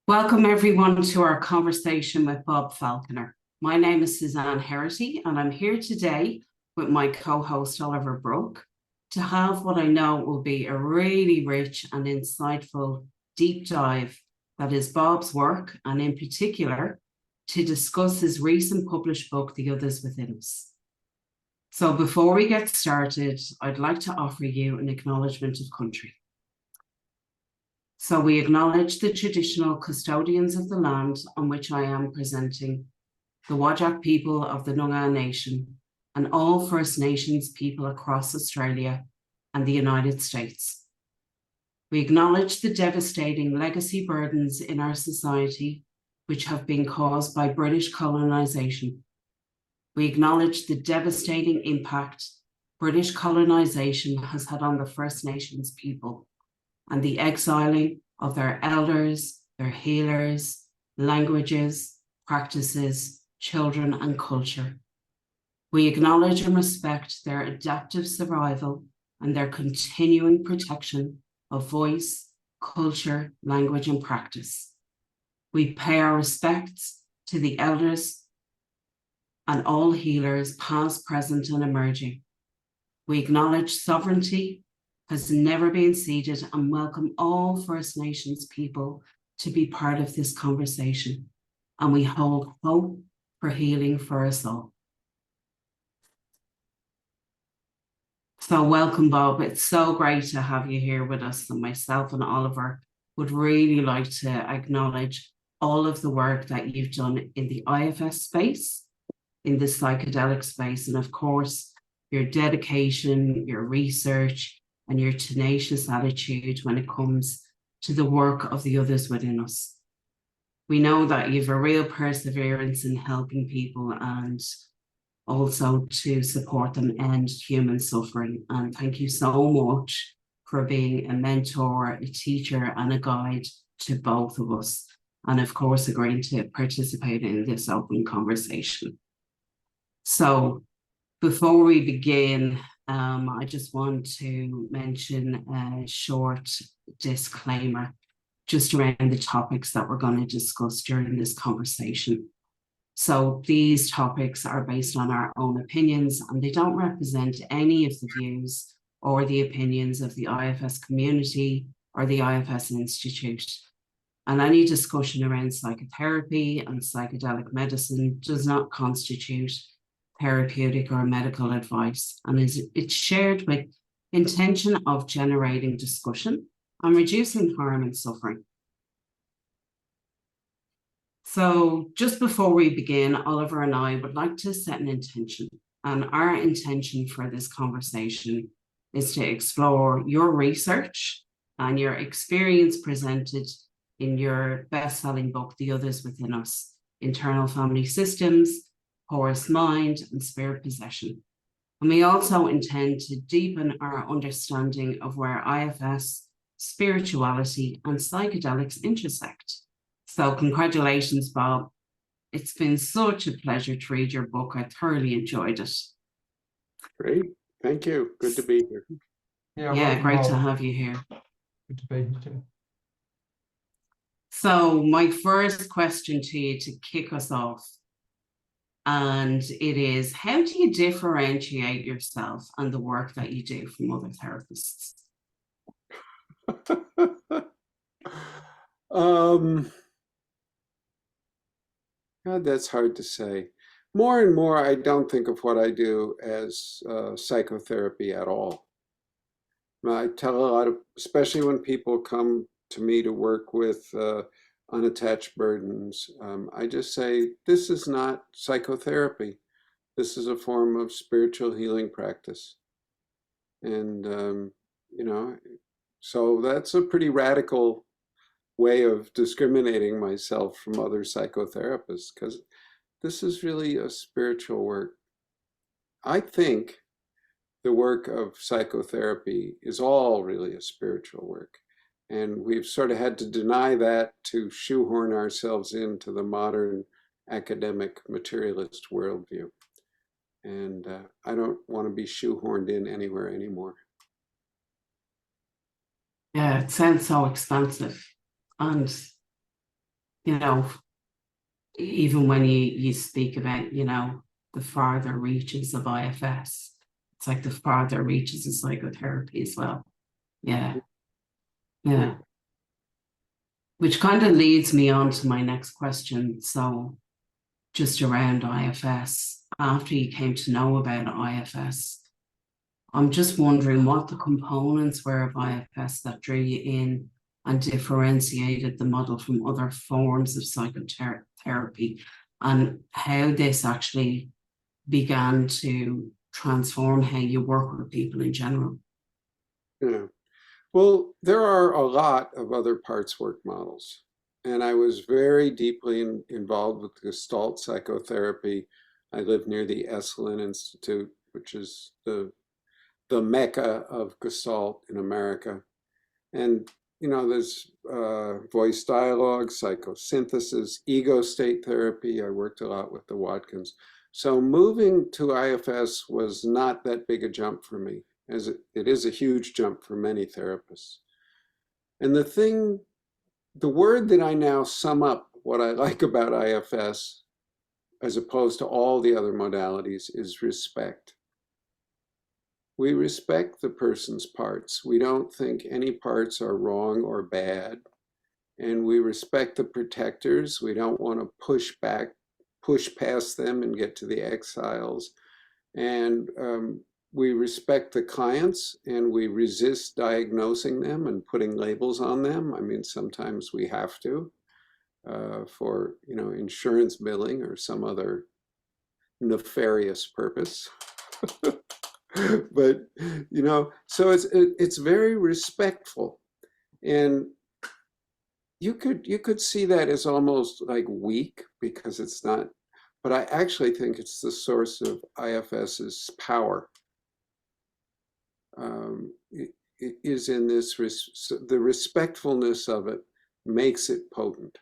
Welcome everyone to our conversation with Bob Falconer. My name is Suzanne Herrity and I'm here today with my co-host Oliver Brooke to have what I know will be a really rich and insightful deep dive that is Bob's work, and in particular to discuss his recent published book, The Others Within Us. So before we get started, I'd like to offer you an acknowledgement of country. So we acknowledge the traditional custodians of the land on which I am presenting, the Whadjuk people of the Noongar Nation, and all First Nations people across Australia and the United States. We acknowledge the devastating legacy burdens in our society which have been caused by British colonisation. We acknowledge the devastating impact British colonisation has had on the First Nations people and the exiling of their elders, their healers, languages, practices, children, and culture. We acknowledge and respect their adaptive survival and their continuing protection of voice, culture, language, and practice. We pay our respects to the elders and all healers, past, present, and emerging. We acknowledge sovereignty has never been ceded and welcome all First Nations people to be part of this conversation. And we hold hope for healing for us all. So welcome, Bob. It's so great to have you here with us, and myself and Oliver would really like to acknowledge all of the work that you've done in the IFS space, in the psychedelic space, and of course, your dedication, your research, and your tenacious attitude when it comes to the work of the others within us. We know that you have a real perseverance in helping people and also to support them end human suffering. And thank you so much for being a mentor, a teacher, and a guide to both of us. And of course, agreeing to participate in this open conversation. So before we begin, I just want to mention a short disclaimer just around the topics that we're going to discuss during this conversation. So these topics are based on our own opinions and they don't represent any of the views or the opinions of the IFS community or the IFS Institute. And any discussion around psychotherapy and psychedelic medicine does not constitute therapeutic or medical advice, and it's shared with intention of generating discussion and reducing harm and suffering. So just before we begin, Oliver and I would like to set an intention, and our intention for this conversation is to explore your research and your experience presented in your best-selling book, The Others Within Us, Internal Family Systems, Porous Mind, and Spirit Possession. And we also intend to deepen our understanding of where IFS, spirituality, and psychedelics intersect. So congratulations, Bob. It's been such a pleasure to read your book. I thoroughly enjoyed it. Great. Thank you. Good to be here. Yeah, great to have you here. Good to be here too. So my first question to you to kick us off, and it is, how do you differentiate yourself and the work that you do from other therapists? God, that's hard to say. More and more, I don't think of what I do as psychotherapy at all. I tell a lot of, especially when people come to me to work with unattached burdens, I just say, this is not psychotherapy. This is a form of spiritual healing practice. And, so that's a pretty radical way of discriminating myself from other psychotherapists, because this is really a spiritual work. I think the work of psychotherapy is all really a spiritual work. And we've sort of had to deny that to shoehorn ourselves into the modern academic materialist worldview. And I don't want to be shoehorned in anywhere anymore. Yeah, it sounds so expansive. And you know, even when you speak about, the farther reaches of IFS, it's like the farther reaches of psychotherapy as well. Yeah, Yeah. yeah. Which kind of leads me on to my next question. So, just around IFS, after you came to know about IFS, I'm just wondering what the components were of IFS that drew you in and differentiated the model from other forms of psychotherapy, and how this actually began to transform how you work with people in general. Yeah. Well, there are a lot of other parts work models. And I was very deeply involved with Gestalt psychotherapy. I live near the Esalen Institute, which is the mecca of Gestalt in America. And, there's voice dialogue, psychosynthesis, ego state therapy. I worked a lot with the Watkins. So moving to IFS was not that big a jump for me, as it is a huge jump for many therapists. And the word that I now sum up what I like about IFS, as opposed to all the other modalities, is respect. We respect the person's parts. We don't think any parts are wrong or bad. And we respect the protectors. We don't want to push past them and get to the exiles. And we respect the clients, and we resist diagnosing them and putting labels on them. I mean, sometimes we have to for, insurance billing or some other nefarious purpose. But, so it's very respectful. And you could see that as almost like weak, because it's not, but I actually think it's the source of IFS's power. It is in this, the respectfulness of it makes it potent.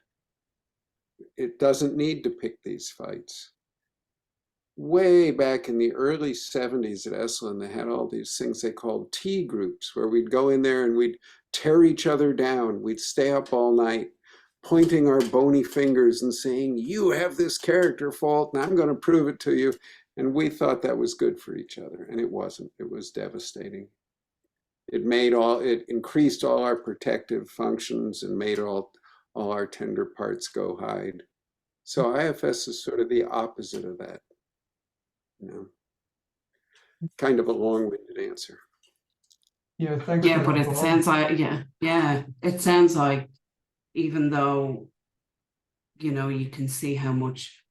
It doesn't need to pick these fights. Way back in the early 70s at Esalen, they had all these things they called tea groups, where we'd go in there and we'd tear each other down. We'd stay up all night, pointing our bony fingers and saying, you have this character fault and I'm going to prove it to you. And we thought that was good for each other, and it wasn't. It was devastating. It increased all our protective functions and made all our tender parts go hide. So IFS is sort of the opposite of that. Kind of a long-winded answer. Yeah, thanks. Yeah, but it sounds like, it sounds like, even though, you can see how much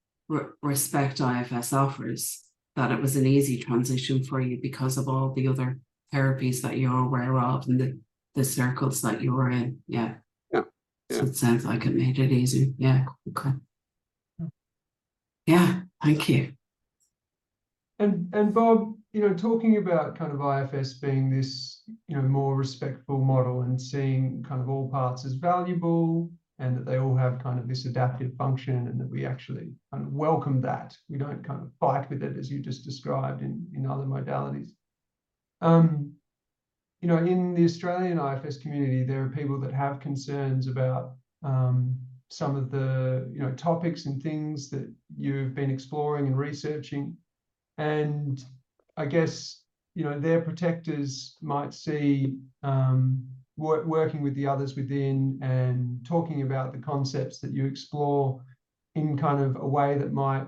respect IFS offers, that it was an easy transition for you because of all the other therapies that you're aware of and the circles that you were in. Yeah. Yeah. So it sounds like it made it easy. Yeah. Okay. Yeah. Thank you. And Bob, talking about kind of IFS being this, more respectful model, and seeing kind of all parts as valuable, and that they all have kind of this adaptive function, and that we actually kind of welcome that. We don't kind of fight with it, as you just described in other modalities. In the Australian IFS community, there are people that have concerns about some of the, topics and things that you've been exploring and researching. And I guess, their protectors might see working with the others within and talking about the concepts that you explore in kind of a way that might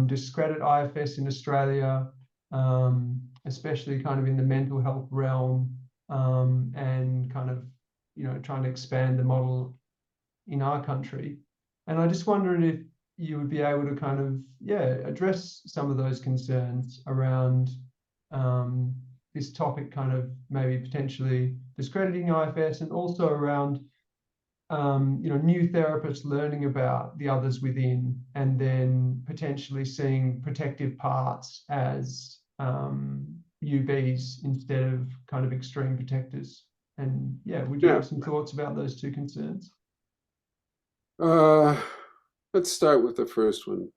discredit IFS in Australia, especially kind of in the mental health realm, and kind of, trying to expand the model in our country. And I just wondered if you would be able to kind of, address some of those concerns around this topic, kind of maybe potentially discrediting IFS, and also around, new therapists learning about the others within, and then potentially seeing protective parts as UBs instead of kind of extreme protectors. And would you have some thoughts about those two concerns? Let's start with the first one.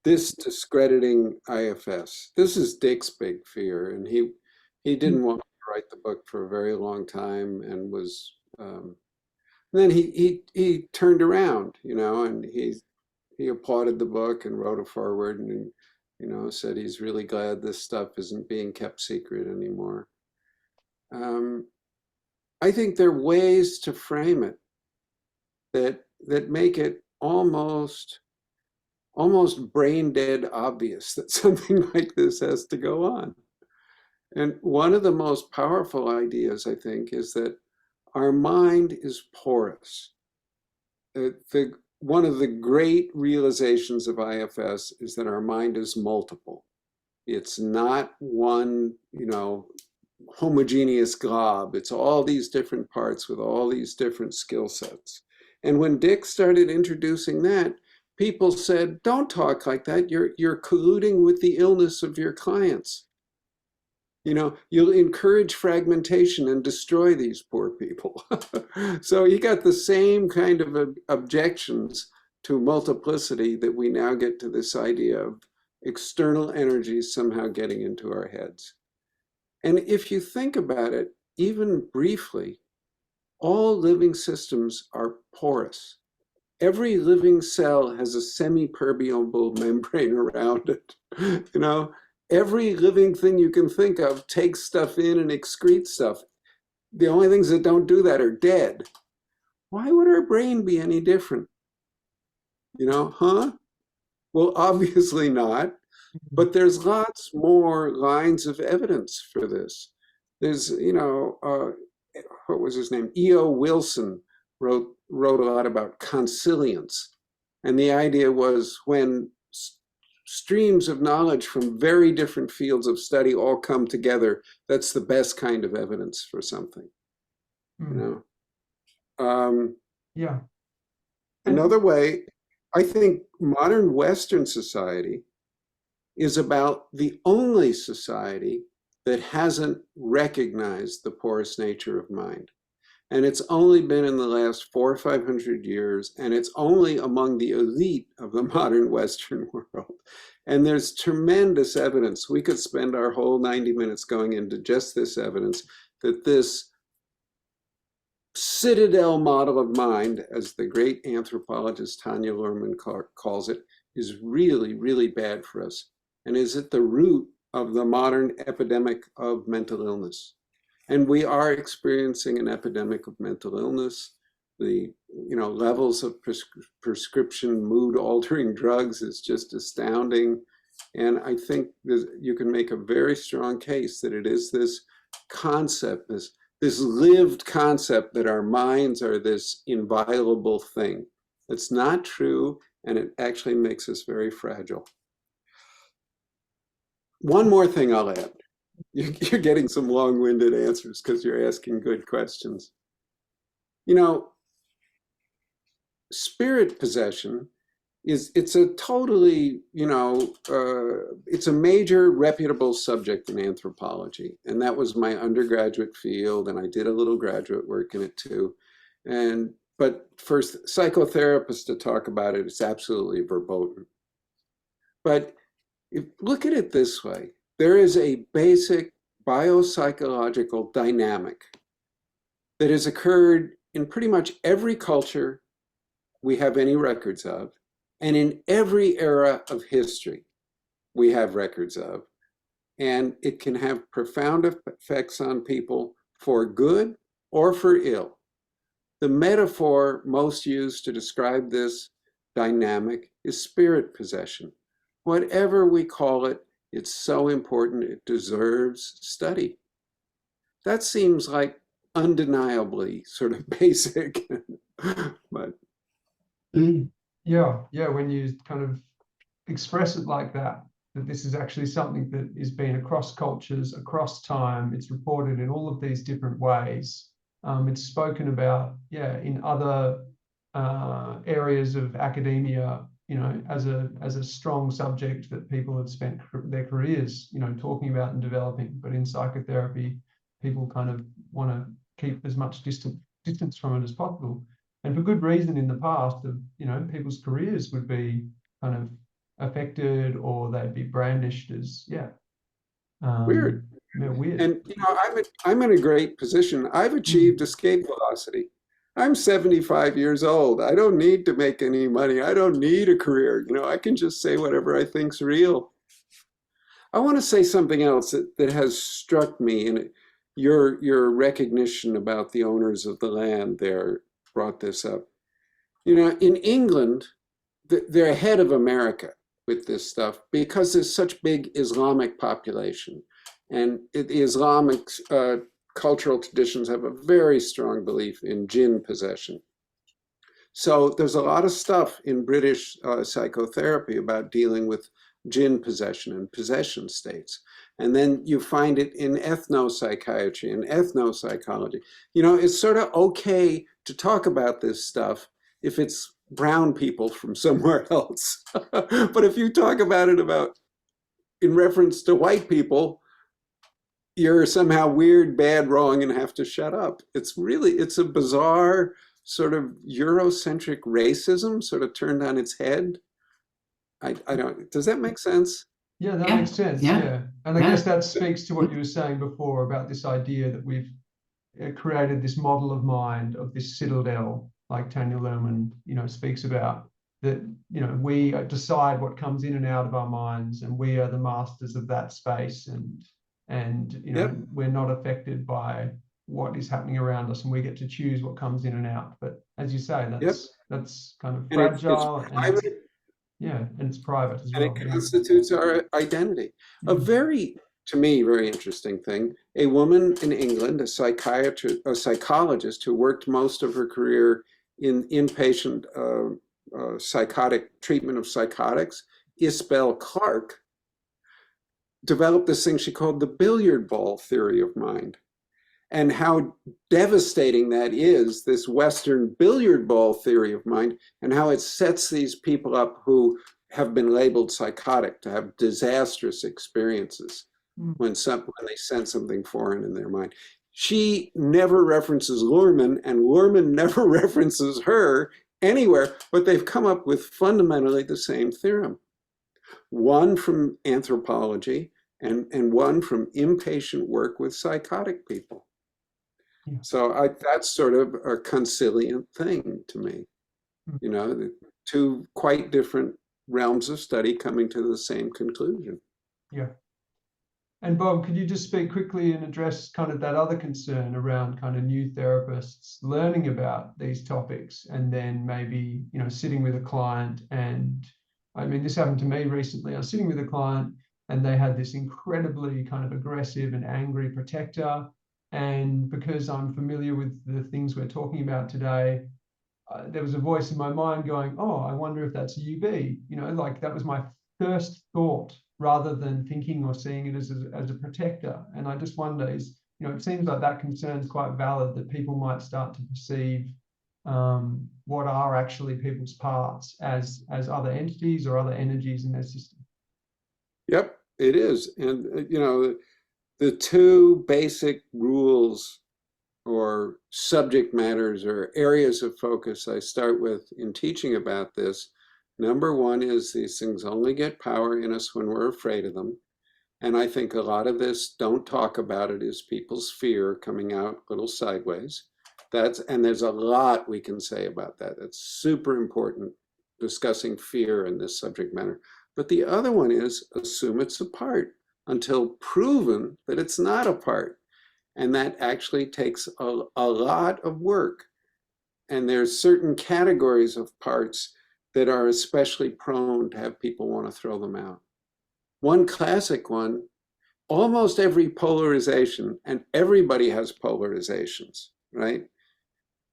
This discrediting IFS. This is Dick's big fear, and he didn't want me to write the book for a very long time, and was And then he turned around, and he applauded the book and wrote a foreword and, said he's really glad this stuff isn't being kept secret anymore. I think there are ways to frame it that make it almost brain dead obvious that something like this has to go on. And one of the most powerful ideas, I think, is that our mind is porous. One of the great realizations of IFS is that our mind is multiple. It's not one, homogeneous glob. It's all these different parts with all these different skill sets. And when Dick started introducing that, people said, don't talk like that. You're colluding with the illness of your clients. You'll encourage fragmentation and destroy these poor people. So he got the same kind of objections to multiplicity that we now get to this idea of external energies somehow getting into our heads. And if you think about it, even briefly, all living systems are porous. Every living cell has a semi-permeable membrane around it. Every living thing you can think of takes stuff in and excretes stuff. The only things that don't do that are dead. Why would our brain be any different? Well, obviously not. But there's lots more lines of evidence for this. There's, what was his name? E.O. Wilson wrote a lot about consilience. And the idea was when streams of knowledge from very different fields of study all come together, that's the best kind of evidence for something. Yeah. Another way, I think modern Western society is about the only society that hasn't recognized the porous nature of mind. And it's only been in the last 400 or 500 years, and it's only among the elite of the modern Western world. And there's tremendous evidence. We could spend our whole 90 minutes going into just this evidence that this citadel model of mind, as the great anthropologist Tanya Luhrmann calls it, is really, really bad for us and is at the root of the modern epidemic of mental illness. And we are experiencing an epidemic of mental illness. The levels of prescription mood-altering drugs is just astounding. And I think you can make a very strong case that it is this concept, this lived concept that our minds are this inviolable thing. It's not true, and it actually makes us very fragile. One more thing I'll add. You're getting some long-winded answers because you're asking good questions. Spirit possession it's a totally, it's a major reputable subject in anthropology. And that was my undergraduate field, and I did a little graduate work in it too. But for psychotherapists to talk about it, it's absolutely verboten. But look at it this way. There is a basic biopsychological dynamic that has occurred in pretty much every culture we have any records of, and in every era of history we have records of. And it can have profound effects on people for good or for ill. The metaphor most used to describe this dynamic is spirit possession. Whatever we call it, it's so important, it deserves study. That seems like undeniably sort of basic, but. Yeah, when you kind of express it like that this is actually something that is being across cultures, across time, it's reported in all of these different ways. It's spoken about, in other areas of academia, as a strong subject that people have spent their careers, talking about and developing. But in psychotherapy, people kind of want to keep as much distance from it as possible. And for good reason. In the past, people's careers would be kind of affected, or they'd be brandished as weird. Weird. And I'm in a great position. I've achieved escape velocity. I'm 75 years old. I don't need to make any money. I don't need a career. I can just say whatever I think's real. I want to say something else that has struck me, and your recognition about the owners of the land there brought this up. In England, they're ahead of America with this stuff because there's such big Islamic population, and the Islamic cultural traditions have a very strong belief in jinn possession. So there's a lot of stuff in British psychotherapy about dealing with jinn possession and possession states. And then you find it in ethnopsychiatry and ethnopsychology. It's sort of okay to talk about this stuff if it's brown people from somewhere else. But if you talk about it in reference to white people, you're somehow weird, bad, wrong, and have to shut up. It's a bizarre sort of Eurocentric racism sort of turned on its head. I don't, does that make sense? Yeah, that makes sense. Yeah. And I Yeah. guess that speaks to what you were saying before about this idea that we've created this model of mind, of this citadel, like Tanya Lerman, speaks about, that, we decide what comes in and out of our minds, and we are the masters of that space, and Yep. we're not affected by what is happening around us, and we get to choose what comes in and out. But as you say, that's kind of And fragile, it's private, and it's private as and well. it constitutes our identity. A very, to me, very interesting thing. A woman in England, a psychologist who worked most of her career in inpatient psychotic treatment of psychotics, Isabel Clarke, developed this thing she called the billiard ball theory of mind, and how devastating that is, this Western billiard ball theory of mind, and how it sets these people up who have been labeled psychotic to have disastrous experiences when they sense something foreign in their mind. She never references Luhrmann, and Luhrmann never references her anywhere, but they've come up with fundamentally the same theorem. One from anthropology and one from inpatient work with psychotic people. Yeah. So that's sort of a conciliant thing to me. The two quite different realms of study coming to the same conclusion. Yeah. And Bob, could you just speak quickly and address kind of that other concern around kind of new therapists learning about these topics, and then maybe, sitting with a client, and I mean, this happened to me recently. I was sitting with a client and they had this incredibly kind of aggressive and angry protector. And because I'm familiar with the things we're talking about today, there was a voice in my mind going, oh, I wonder if that's a UB. Like that was my first thought, rather than thinking or seeing it as a protector. And I just wonder, it seems like that concern is quite valid, that people might start to perceive what are actually people's parts as other entities or other energies in their system. Yep, it is. And, the two basic rules or subject matters or areas of focus I start with in teaching about this. Number one is these things only get power in us when we're afraid of them. And I think a lot of this, don't talk about it, is people's fear coming out a little sideways. And there's a lot we can say about that. It's super important, discussing fear in this subject matter. But the other one is assume it's a part until proven that it's not a part. And that actually takes a lot of work. And there's certain categories of parts that are especially prone to have people want to throw them out. One classic one, almost every polarization, and everybody has polarizations, right?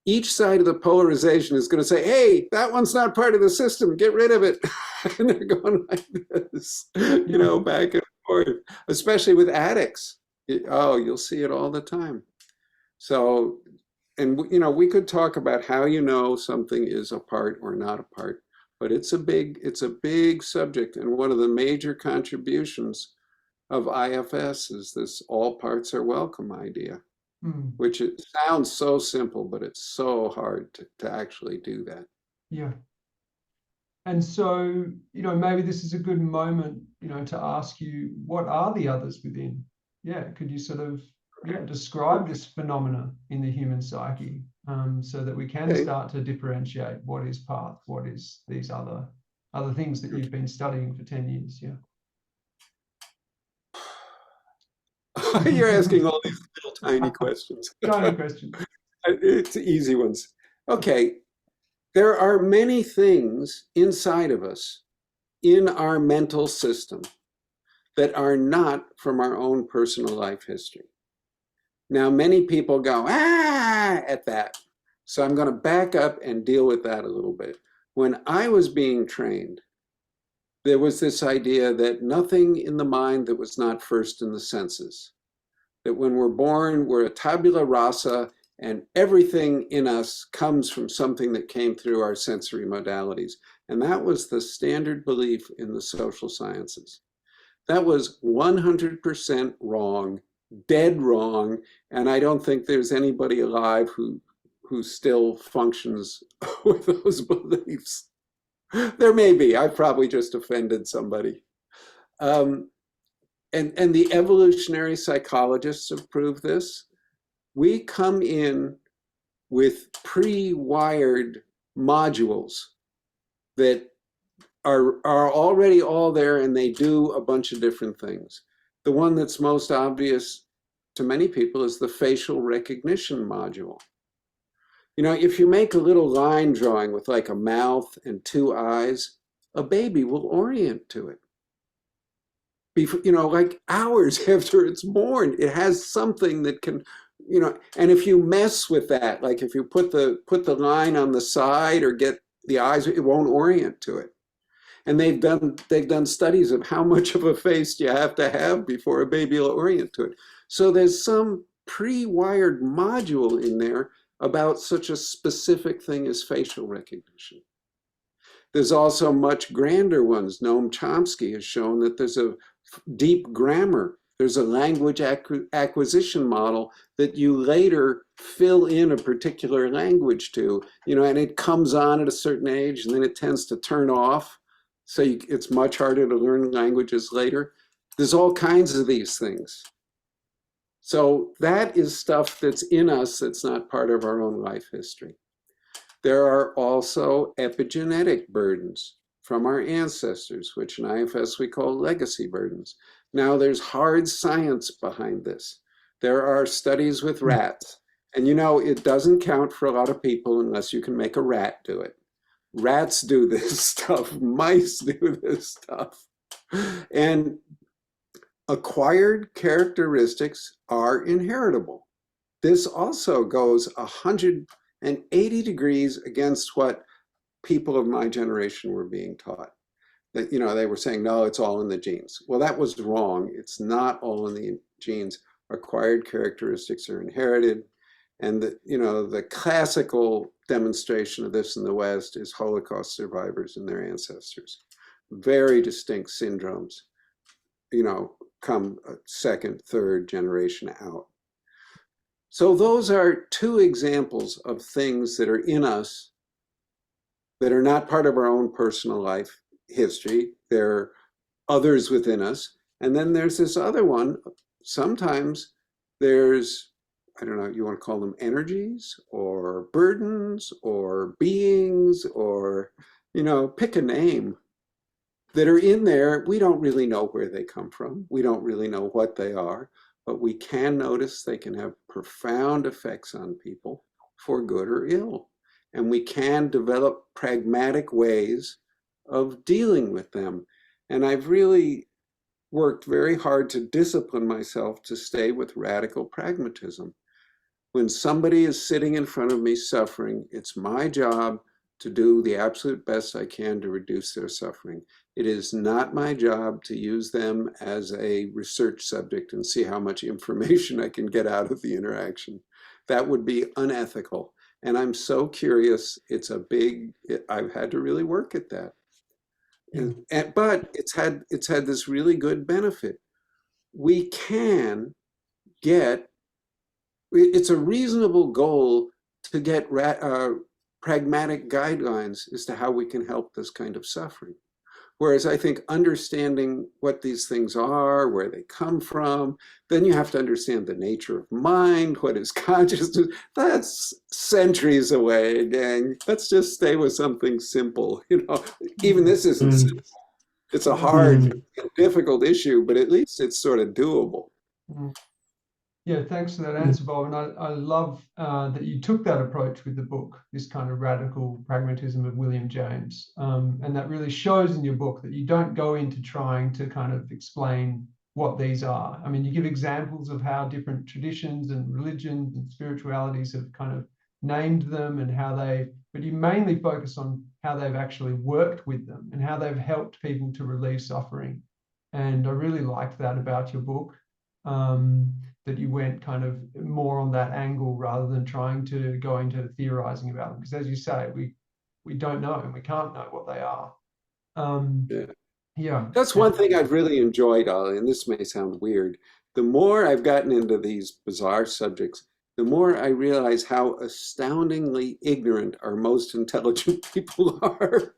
Each side of the polarization is going to say, hey, that one's not part of the system, get rid of it. And they're going like this, back and forth, especially with addicts. You'll see it all the time. So, and we could talk about how something is a part or not a part, but it's a big subject. And one of the major contributions of IFS is this all parts are welcome idea, which it sounds so simple, but it's so hard to actually do that. Yeah. And so, maybe this is a good moment, to ask you, what are the others within? Yeah, could you sort of describe this phenomena in the human psyche, so that we can start to differentiate what is path, what is these other things that you've been studying for 10 years. Yeah. You're asking all these little tiny questions. Tiny questions. It's easy ones. Okay, there are many things inside of us in our mental system that are not from our own personal life history. Now, many people go, at that. So I'm going to back up and deal with that a little bit. When I was being trained, there was this idea that nothing in the mind that was not first in the senses. That when we're born, we're a tabula rasa, and everything in us comes from something that came through our sensory modalities. And that was the standard belief in the social sciences. That was 100% wrong, dead wrong, and I don't think there's anybody alive who still functions with those beliefs. There may be. I've probably just offended somebody. And the evolutionary psychologists have proved this. We come in with pre-wired modules that are already all there, and they do a bunch of different things. The one that's most obvious to many people is the facial recognition module. You know, if you make a little line drawing with like a mouth and two eyes, a baby will orient to it. Before, you know, like hours after it's born, it has something that can, you know, and if you mess with that, like if you put the line on the side or get the eyes, it won't orient to it. And they've done studies of how much of a face you have to have before a baby will orient to it. So there's some pre-wired module in there about such a specific thing as facial recognition. There's also much grander ones. Noam Chomsky has shown that there's a deep grammar. There's a language acquisition model that you later fill in a particular language to, you know, and it comes on at a certain age and then it tends to turn off. So it's much harder to learn languages later. There's all kinds of these things. So that is stuff that's in us that's not part of our own life history. There are also epigenetic burdens from our ancestors, which in IFS we call legacy burdens. Now there's hard science behind this. There are studies with rats, and you know, it doesn't count for a lot of people unless you can make a rat do it. Rats do this stuff, mice do this stuff. And acquired characteristics are inheritable. This also goes 180 degrees against what people of my generation were being taught. That, you know, they were saying, no, it's all in the genes. Well, that was wrong. It's not all in the genes. Acquired characteristics are inherited. And the classical demonstration of this in the West is Holocaust survivors and their ancestors. Very distinct syndromes, you know, come a second, third generation out. So those are two examples of things that are in us that are not part of our own personal life history. They're others within us. And then there's this other one. Sometimes there's, I don't know, you want to call them energies or burdens or beings or, you know, pick a name, that are in there. We don't really know where they come from. We don't really know what they are, but we can notice they can have profound effects on people for good or ill. And we can develop pragmatic ways of dealing with them. And I've really worked very hard to discipline myself to stay with radical pragmatism. When somebody is sitting in front of me suffering, it's my job to do the absolute best I can to reduce their suffering. It is not my job to use them as a research subject and see how much information I can get out of the interaction. That would be unethical. And I'm so curious, I've had to really work at that. But it's had this really good benefit. We can get, it's a reasonable goal to get pragmatic guidelines as to how we can help this kind of suffering. Whereas I think understanding what these things are, where they come from, then you have to understand the nature of mind, what is consciousness. That's centuries away, gang. Let's just stay with something simple. Even this isn't simple. It's a hard and difficult issue, but at least it's sort of doable. Yeah, thanks for that answer, Bob. And I love that you took that approach with the book, this kind of radical pragmatism of William James. And that really shows in your book that you don't go into trying to kind of explain what these are. I mean, you give examples of how different traditions and religions and spiritualities have kind of named them and how but you mainly focus on how they've actually worked with them and how they've helped people to relieve suffering. And I really liked that about your book. That you went kind of more on that angle rather than trying to go into theorizing about them. Because as you say, we don't know and we can't know what they are. Yeah. That's one thing I've really enjoyed, Ollie, and this may sound weird. The more I've gotten into these bizarre subjects, the more I realize how astoundingly ignorant our most intelligent people are.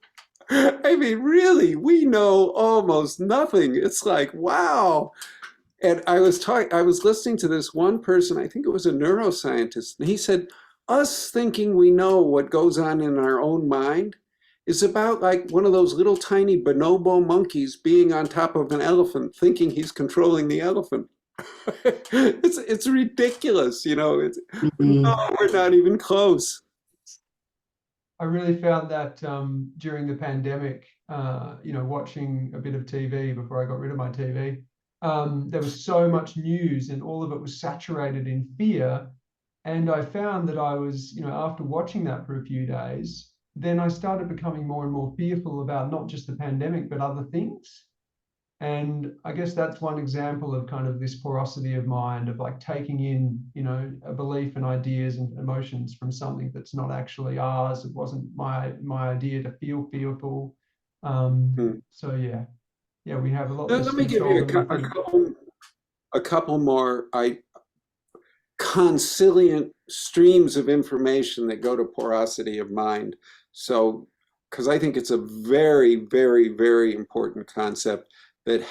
I mean, really, we know almost nothing. It's like, wow. And I was listening to this one person, I think it was a neuroscientist, and he said, us thinking we know what goes on in our own mind is about like one of those little tiny bonobo monkeys being on top of an elephant, thinking he's controlling the elephant. It's ridiculous, No, we're not even close. I really found that during the pandemic, watching a bit of TV before I got rid of my TV, there was so much news and all of it was saturated in fear. And I found that I was, after watching that for a few days, then I started becoming more and more fearful about not just the pandemic, but other things. And I guess that's one example of kind of this porosity of mind, of like taking in, a belief and ideas and emotions from something that's not actually ours. It wasn't my idea to feel fearful. So yeah. Yeah, we have a lot less Let me give you a couple more consilient streams of information that go to porosity of mind. So, because I think it's a very, very, very important concept that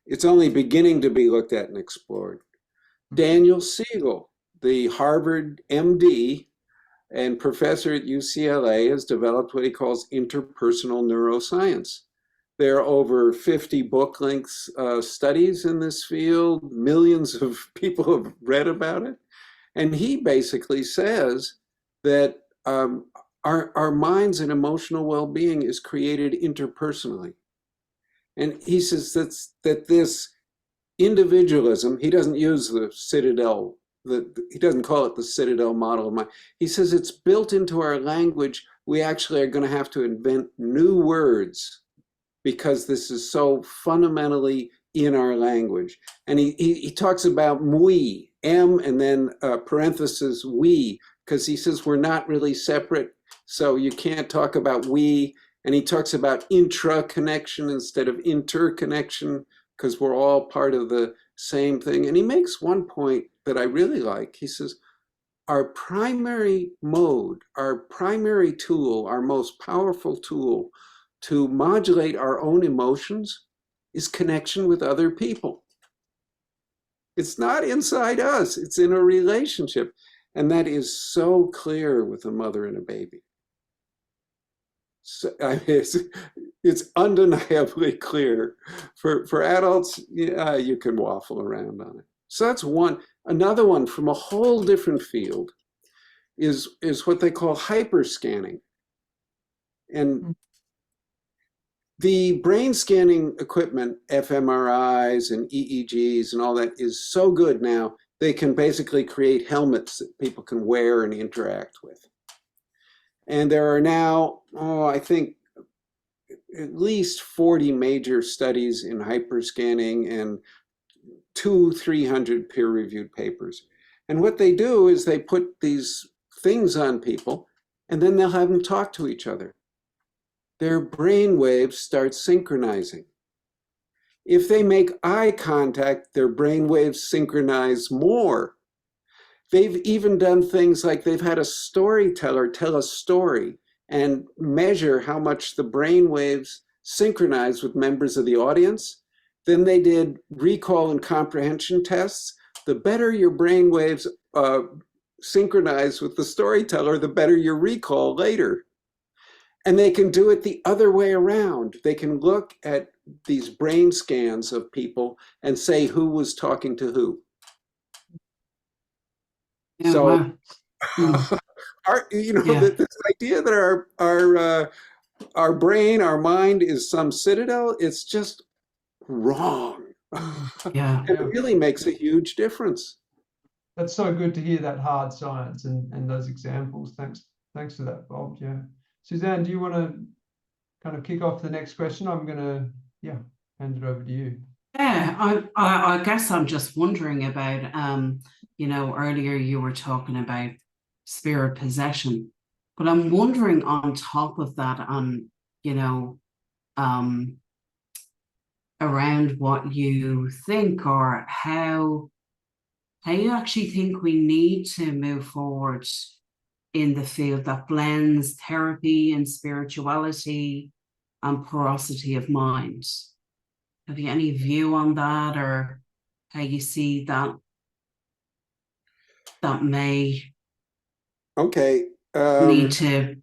it's only beginning to be looked at and explored. Daniel Siegel, the Harvard MD and professor at UCLA, has developed what he calls interpersonal neuroscience. There are over 50 book-length studies in this field. Millions of people have read about it. And he basically says that our minds and emotional well-being is created interpersonally. And he says that this individualism, he doesn't use the citadel, he doesn't call it the citadel model of mind. He says it's built into our language. We actually are going to have to invent new words because this is so fundamentally in our language. And he talks about we, M, and then parenthesis we, because he says we're not really separate, so you can't talk about we. And he talks about intra-connection instead of interconnection, because we're all part of the same thing. And he makes one point that I really like. He says, our primary mode, our primary tool, our most powerful tool to modulate our own emotions is connection with other people. It's not inside us, it's in a relationship. And that is so clear with a mother and a baby. So, it's undeniably clear. For adults, you can waffle around on it. So that's one. Another one from a whole different field is what they call hyperscanning. And the brain scanning equipment, fMRIs and EEGs and all that, is so good now, they can basically create helmets that people can wear and interact with. And there are now, I think, at least 40 major studies in hyperscanning and 200-300 peer-reviewed papers. And what they do is they put these things on people, and then they'll have them talk to each other. Their brain waves start synchronizing. If they make eye contact, their brain waves synchronize more. They've even done things like they've had a storyteller tell a story and measure how much the brain waves synchronized with members of the audience. Then they did recall and comprehension tests. The better your brain waves synchronize with the storyteller, the better your recall later. And they can do it the other way around. They can look at these brain scans of people and say who was talking to who. Yeah, So, wow. Mm, yeah, this idea that our brain, our mind is some citadel, it's just wrong. yeah. And it really makes a huge difference. That's so good to hear that hard science and those examples. Thanks for that, Bob. Yeah. Suzanne, do you want to kind of kick off the next question? I'm going to, hand it over to you. Yeah, I guess I'm just wondering about, earlier you were talking about spirit possession, but I'm wondering on top of that, around what you think or how you actually think we need to move forward in the field that blends therapy and spirituality and porosity of mind. Have you any view on that, or how you see that may Okay. need to?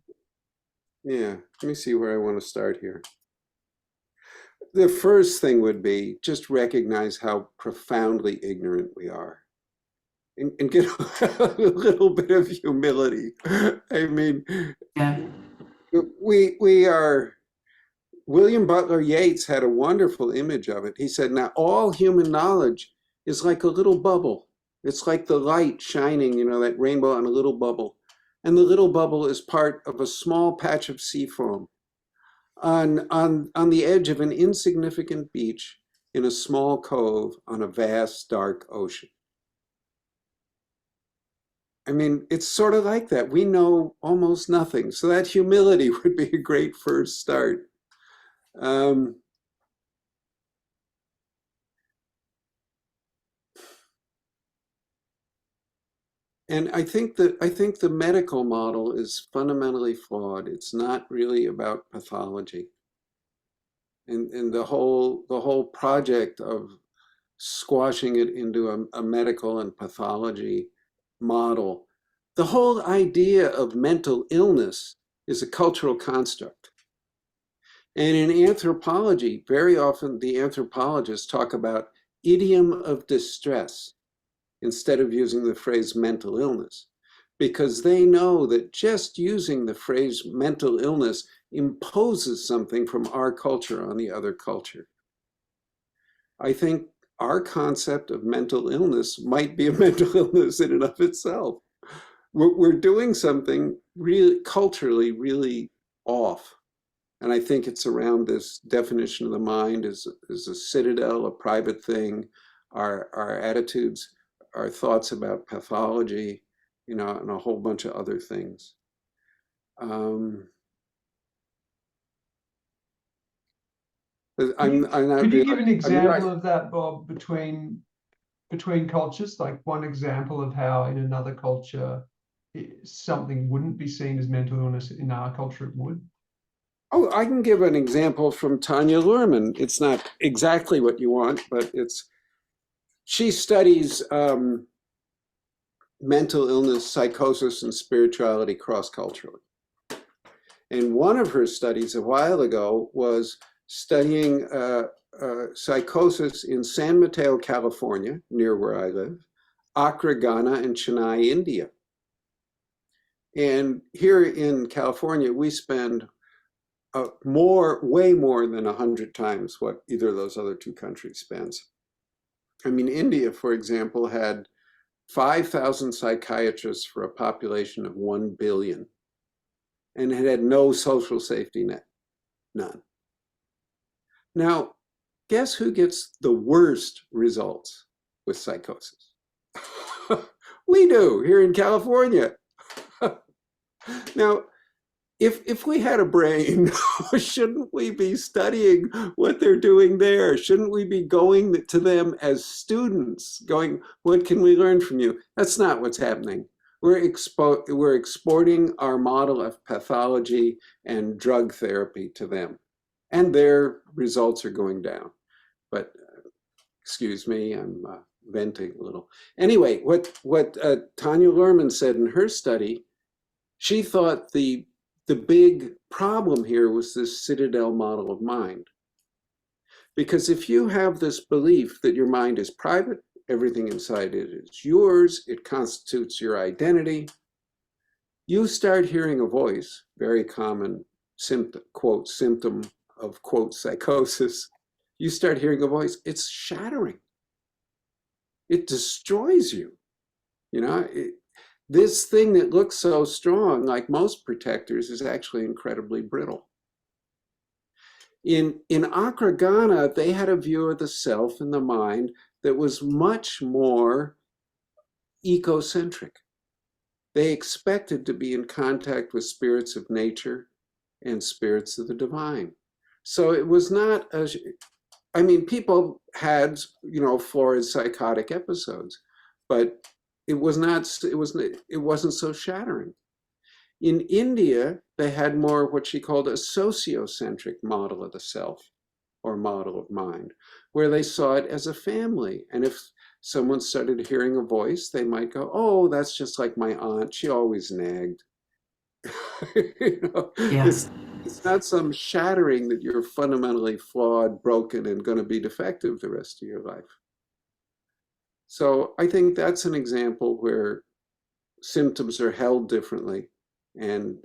Yeah, let me see where I want to start here. The first thing would be just recognize how profoundly ignorant we are. And get a little bit of humility. I mean, Yeah, we are, William Butler Yeats had a wonderful image of it. He said, now all human knowledge is like a little bubble. It's like the light shining, that rainbow on a little bubble. And the little bubble is part of a small patch of sea foam on the edge of an insignificant beach in a small cove on a vast, dark ocean. I mean, it's sort of like that. We know almost nothing. So that humility would be a great first start. And I think the medical model is fundamentally flawed. It's not really about pathology. And the whole project of squashing it into a medical and pathology model, the whole idea of mental illness is a cultural construct. And in anthropology, very often the anthropologists talk about idiom of distress instead of using the phrase mental illness, because they know that just using the phrase mental illness imposes something from our culture on the other culture. I think our concept of mental illness might be a mental illness in and of itself. We're doing something really culturally really off. And I think it's around this definition of the mind as a citadel, a private thing, our attitudes, our thoughts about pathology, and a whole bunch of other things. Could you give an example of that, Bob, between cultures? Like one example of how in another culture something wouldn't be seen as mental illness, in our culture it would? Oh, I can give an example from Tanya Luhrmann. It's not exactly what you want, but she studies mental illness, psychosis, and spirituality cross-culturally. And one of her studies a while ago was studying psychosis in San Mateo, California, near where I live, Accra, Ghana, and Chennai, India. And here in California, we spend way more than 100 times what either of those other two countries spends. I mean, India, for example, had 5,000 psychiatrists for a population of 1 billion, and it had no social safety net, none. Now, guess who gets the worst results with psychosis? We do here in California. Now, if we had a brain, shouldn't we be studying what they're doing there? Shouldn't we be going to them as students, going, what can we learn from you? That's not what's happening. We're exporting our model of pathology and drug therapy to them. and their results are going down. But excuse me, I'm venting a little. Anyway, what Tanya Luhrmann said in her study, she thought the big problem here was this citadel model of mind. Because if you have this belief that your mind is private, everything inside it is yours, it constitutes your identity, you start hearing a voice, very common symptom, quote, symptom of, quote, psychosis. You start hearing a voice, it's shattering. It destroys you. You know, this thing that looks so strong, like most protectors, is actually incredibly brittle. In Accra, Ghana, they had a view of the self and the mind that was much more ecocentric. They expected to be in contact with spirits of nature and spirits of the divine. So it was not, I mean, people had, you know, florid psychotic episodes, but it wasn't so shattering. In India, they had more what she called a sociocentric model of the self or model of mind, where they saw it as a family. And if someone started hearing a voice, they might go, oh, that's just like my aunt. She always nagged. You know, Yes. it's not some shattering that you're fundamentally flawed, broken, and going to be defective the rest of your life. So I think that's an example where symptoms are held differently and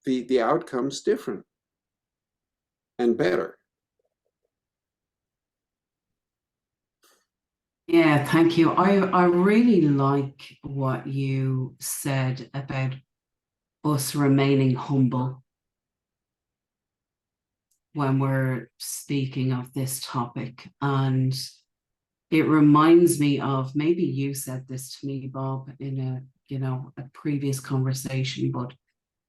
the outcome's different and better. Yeah, thank you. I really like what you said about us remaining humble when we're speaking of this topic. And it reminds me of, maybe you said this to me, Bob, in a previous conversation, but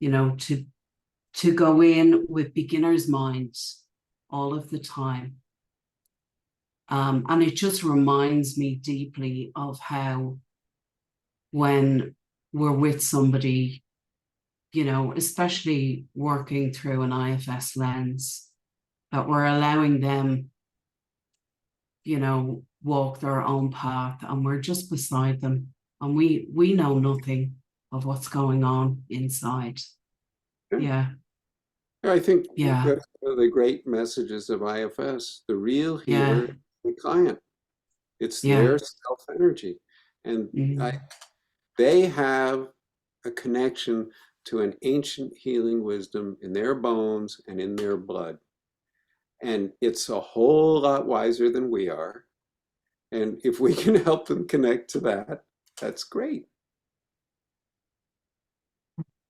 to go in with beginner's minds all of the time. And it just reminds me deeply of how when we're with somebody, especially working through an IFS lens, that we're allowing them, walk their own path, and we're just beside them, and we know nothing of what's going on inside. Yeah. I think Yeah. that's one of the great messages of IFS. The real healer is the client. It's their self-energy. And they have a connection to an ancient healing wisdom in their bones and in their blood. And it's a whole lot wiser than we are. And if we can help them connect to that, that's great.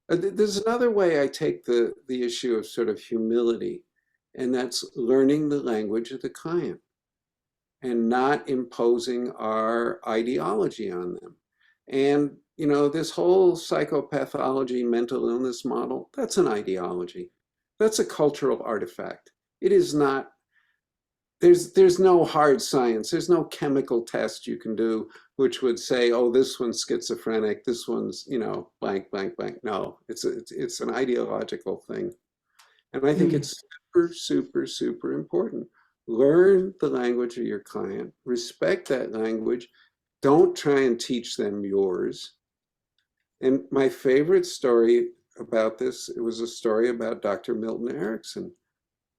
There's another way I take the issue of sort of humility, and that's learning the language of the client and not imposing our ideology on them. And, this whole psychopathology, mental illness model, that's an ideology. That's a cultural artifact. It is not, there's no hard science. There's no chemical test you can do which would say, oh, this one's schizophrenic, this one's, blank, blank, blank. No, it's an ideological thing. And I think it's super, super, super important. Learn the language of your client, respect that language. Don't try and teach them yours. And my favorite story about this, it was a story about Dr. Milton Erickson,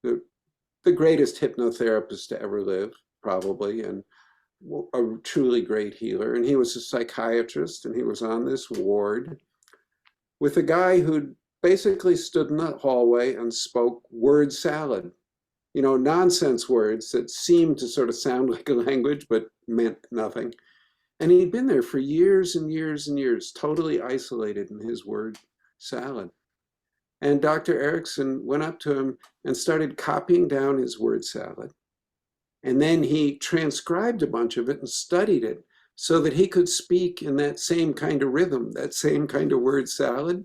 the greatest hypnotherapist to ever live, probably, and a truly great healer. And he was a psychiatrist, and he was on this ward with a guy who basically stood in the hallway and spoke word salad, nonsense words that seemed to sort of sound like a language but meant nothing. And he'd been there for years and years and years, totally isolated in his word salad. And Dr. Erickson went up to him and started copying down his word salad. And then he transcribed a bunch of it and studied it so that he could speak in that same kind of rhythm, that same kind of word salad.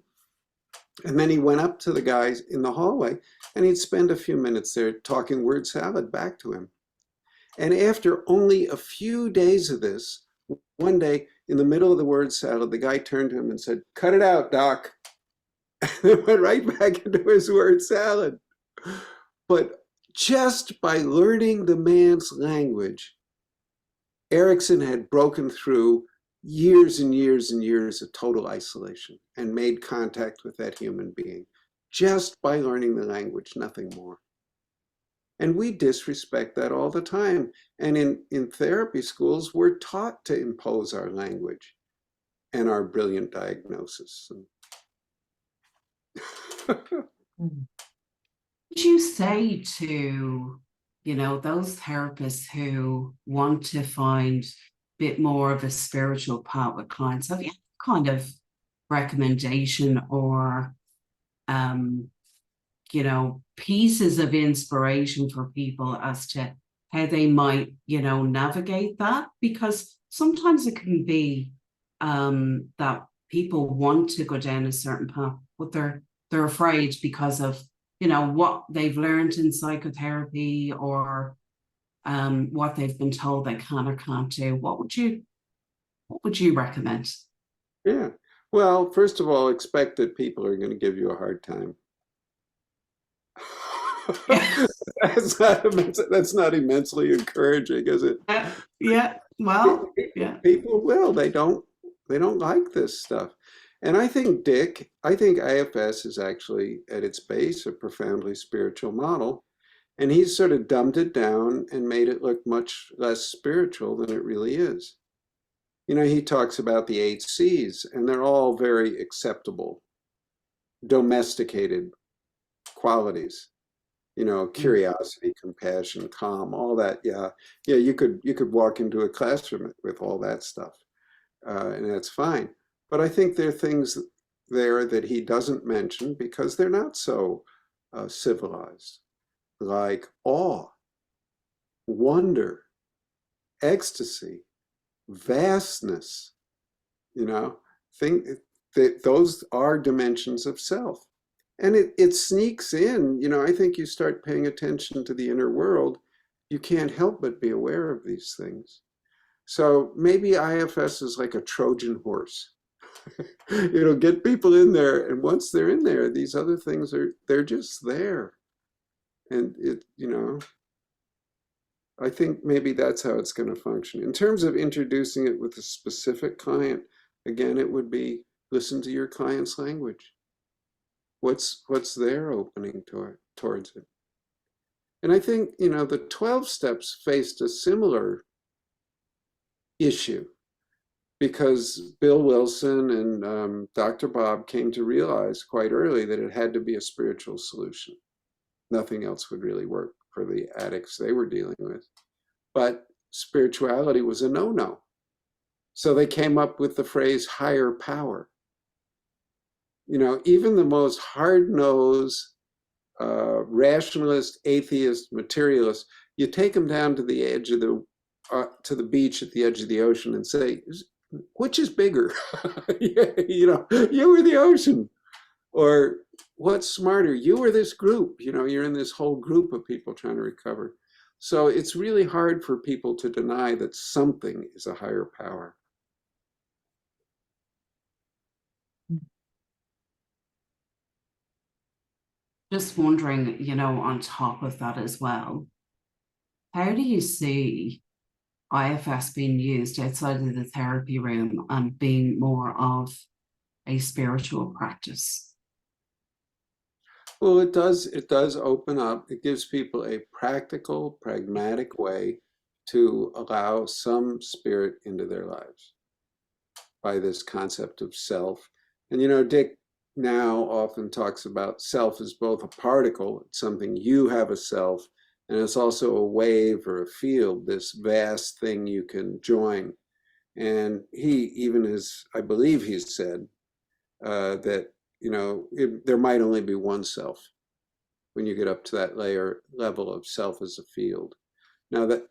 And then he went up to the guys in the hallway and he'd spend a few minutes there talking word salad back to him. And after only a few days of this, one day in the middle of the word salad, the guy turned to him and said, "Cut it out, Doc." And went right back into his word salad. But just by learning the man's language, Erickson had broken through years and years and years of total isolation and made contact with that human being just by learning the language, nothing more. And we disrespect that all the time. And in therapy schools, we're taught to impose our language and our brilliant diagnosis. Would you say to, those therapists who want to find a bit more of a spiritual path with clients, have you kind of recommendation or, pieces of inspiration for people as to how they might, navigate that? Because sometimes it can be that people want to go down a certain path, but they're afraid because of what they've learned in psychotherapy or what they've been told they can or can't do. What would you recommend? Yeah. Well, first of all, expect that people are going to give you a hard time. Yeah. That's not immensely encouraging, is it? Yeah. Well, yeah. People will. They don't like this stuff. And I think IFS is actually at its base a profoundly spiritual model. And he's sort of dumbed it down and made it look much less spiritual than it really is. He talks about the 8 C's, and they're all very acceptable, domesticated qualities. Curiosity, compassion, calm, all that. Yeah. You could walk into a classroom with all that stuff, and that's fine. But I think there are things there that he doesn't mention because they're not so civilized, like awe, wonder, ecstasy, vastness. Think that those are dimensions of self. And it sneaks in. I think you start paying attention to the inner world, you can't help but be aware of these things. So maybe IFS is like a Trojan horse. Get people in there, and once they're in there, these other things they're just there. And I think maybe that's how it's going to function. In terms of introducing it with a specific client, again, it would be listen to your client's language. What's their opening towards it? And I think, the 12 steps faced a similar issue because Bill Wilson and Dr. Bob came to realize quite early that it had to be a spiritual solution. Nothing else would really work for the addicts they were dealing with. But spirituality was a no-no. So they came up with the phrase higher power. Even the most hard-nosed, rationalist, atheist, materialist, you take them down to the edge of to the beach at the edge of the ocean and say, which is bigger? You or the ocean? Or what's smarter? You or this group? You're in this whole group of people trying to recover. So it's really hard for people to deny that something is a higher power. Just wondering, on top of that as well, how do you see IFS being used outside of the therapy room and being more of a spiritual practice? Well, it does open up. It gives people a practical, pragmatic way to allow some spirit into their lives by this concept of self. And Dick now often talks about self as both a particle, it's something you have a self, and it's also a wave or a field, this vast thing you can join. And he even has, I believe he's said that, there might only be one self when you get up to that level of self as a field. Now that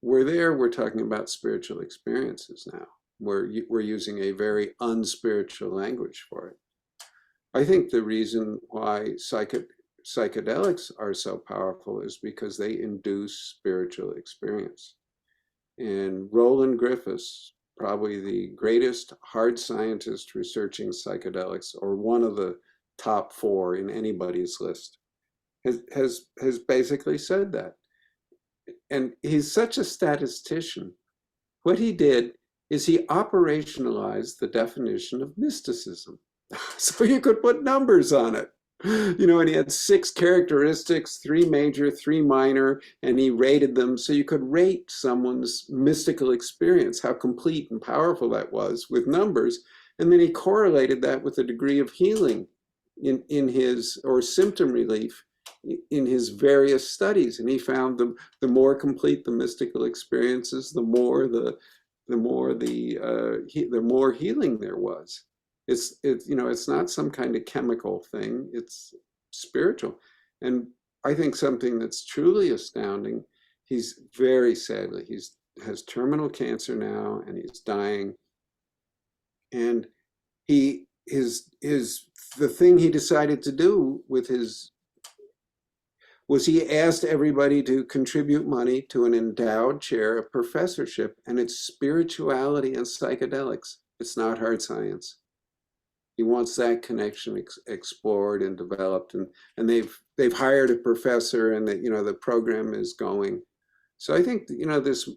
we're talking about spiritual experiences now. We're using a very unspiritual language for it. I think the reason why psychedelics are so powerful is because they induce spiritual experience. And Roland Griffiths, probably the greatest hard scientist researching psychedelics, or one of the top 4 in anybody's list, has basically said that. And he's such a statistician. What he did is he operationalized the definition of mysticism. So you could put numbers on it. You know, and he had 6 characteristics, 3 major, 3 minor, and he rated them. So you could rate someone's mystical experience, how complete and powerful that was with numbers. And then he correlated that with a degree of healing in his, or symptom relief in his various studies. And he found the more complete the mystical experiences, the more healing there was. It's you know, it's not some kind of chemical thing, it's spiritual. And I think something that's truly astounding, he's very sadly, has terminal cancer now and he's dying. And the thing he decided to do with his was he asked everybody to contribute money to an endowed chair, a professorship, and it's spirituality and psychedelics. It's not hard science. He wants that connection explored and developed, and they've hired a professor, and that, you know, the program is going. So I think, you know, this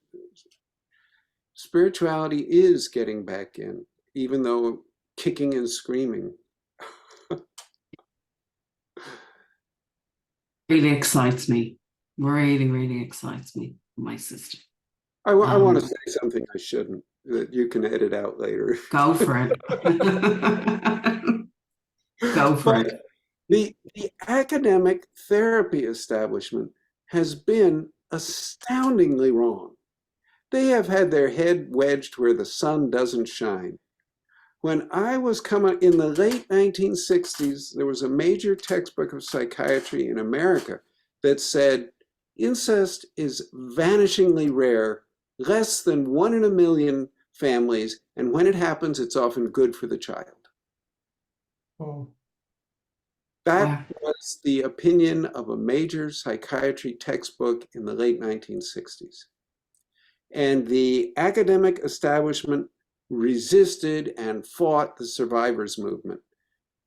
spirituality is getting back in, even though kicking and screaming. Really excites me. Really excites me, my sister. I want to say something I shouldn't, that you can edit out later. Go for it. Go for it. The academic therapy establishment has been astoundingly wrong. They have had their head wedged where the sun doesn't shine. When I was coming in the late 1960s, there was a major textbook of psychiatry in America that said incest is vanishingly rare, less than 1 in a million families, and when it happens, it's often good for the child. Oh. That was the opinion of a major psychiatry textbook in the late 1960s. And the academic establishment resisted and fought the survivors movement.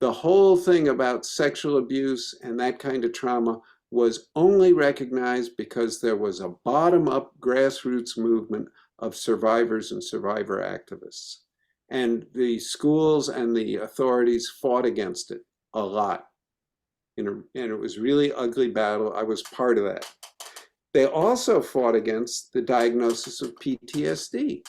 The whole thing about sexual abuse and that kind of trauma was only recognized because there was a bottom-up grassroots movement of survivors and survivor activists. And the schools and the authorities fought against it a lot. And it was really ugly battle. I was part of that. They also fought against the diagnosis of PTSD.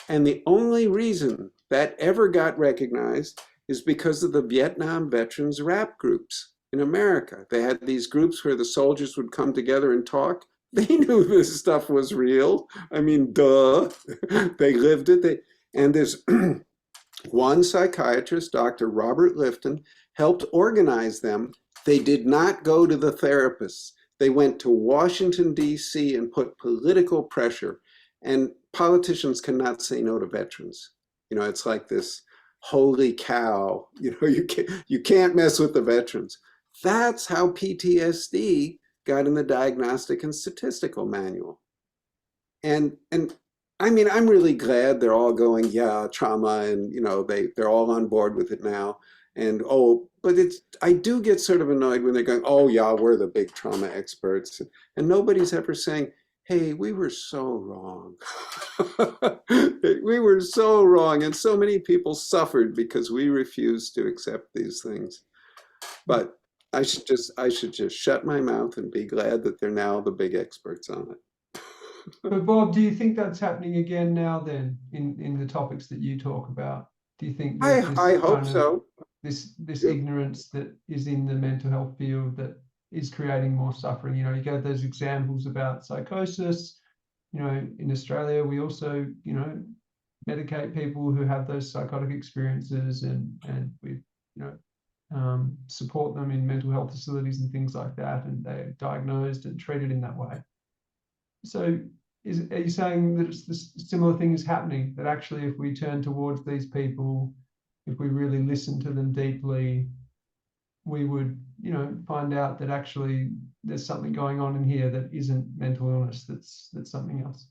And the only reason that ever got recognized is because of the Vietnam veterans rap groups in America. They had these groups where the soldiers would come together and talk. They knew this stuff was real. I mean, duh. They lived it. And there's one psychiatrist, Dr. Robert Lifton, helped organize them. They did not go to the therapists. They went to Washington, D.C. and put political pressure. And politicians cannot say no to veterans. You know, it's like this holy cow. You know, you can't mess with the veterans. That's how PTSD got in the Diagnostic and Statistical Manual. And I mean, I'm really glad they're all going, yeah, trauma, and you know, they're all on board with it now. And but I do get sort of annoyed when they're going, oh yeah, we're the big trauma experts, and nobody's ever saying, hey, we were so wrong. We were so wrong, and so many people suffered because we refused to accept these things. But I should just shut my mouth and be glad that they're now the big experts on it. But Bob, do you think that's happening again now then in the topics that you talk about? Do you think that I hope so. This ignorance that is in the mental health field that is creating more suffering? You know, you get those examples about psychosis. You know, in Australia, we also, you know, medicate people who have those psychotic experiences, and we, you know, support them in mental health facilities and things like that, and they're diagnosed and treated in that way. So are you saying that this similar thing is happening, that actually if we turn towards these people, if we really listen to them deeply, we would, you know, find out that actually there's something going on in here that isn't mental illness, that's something else?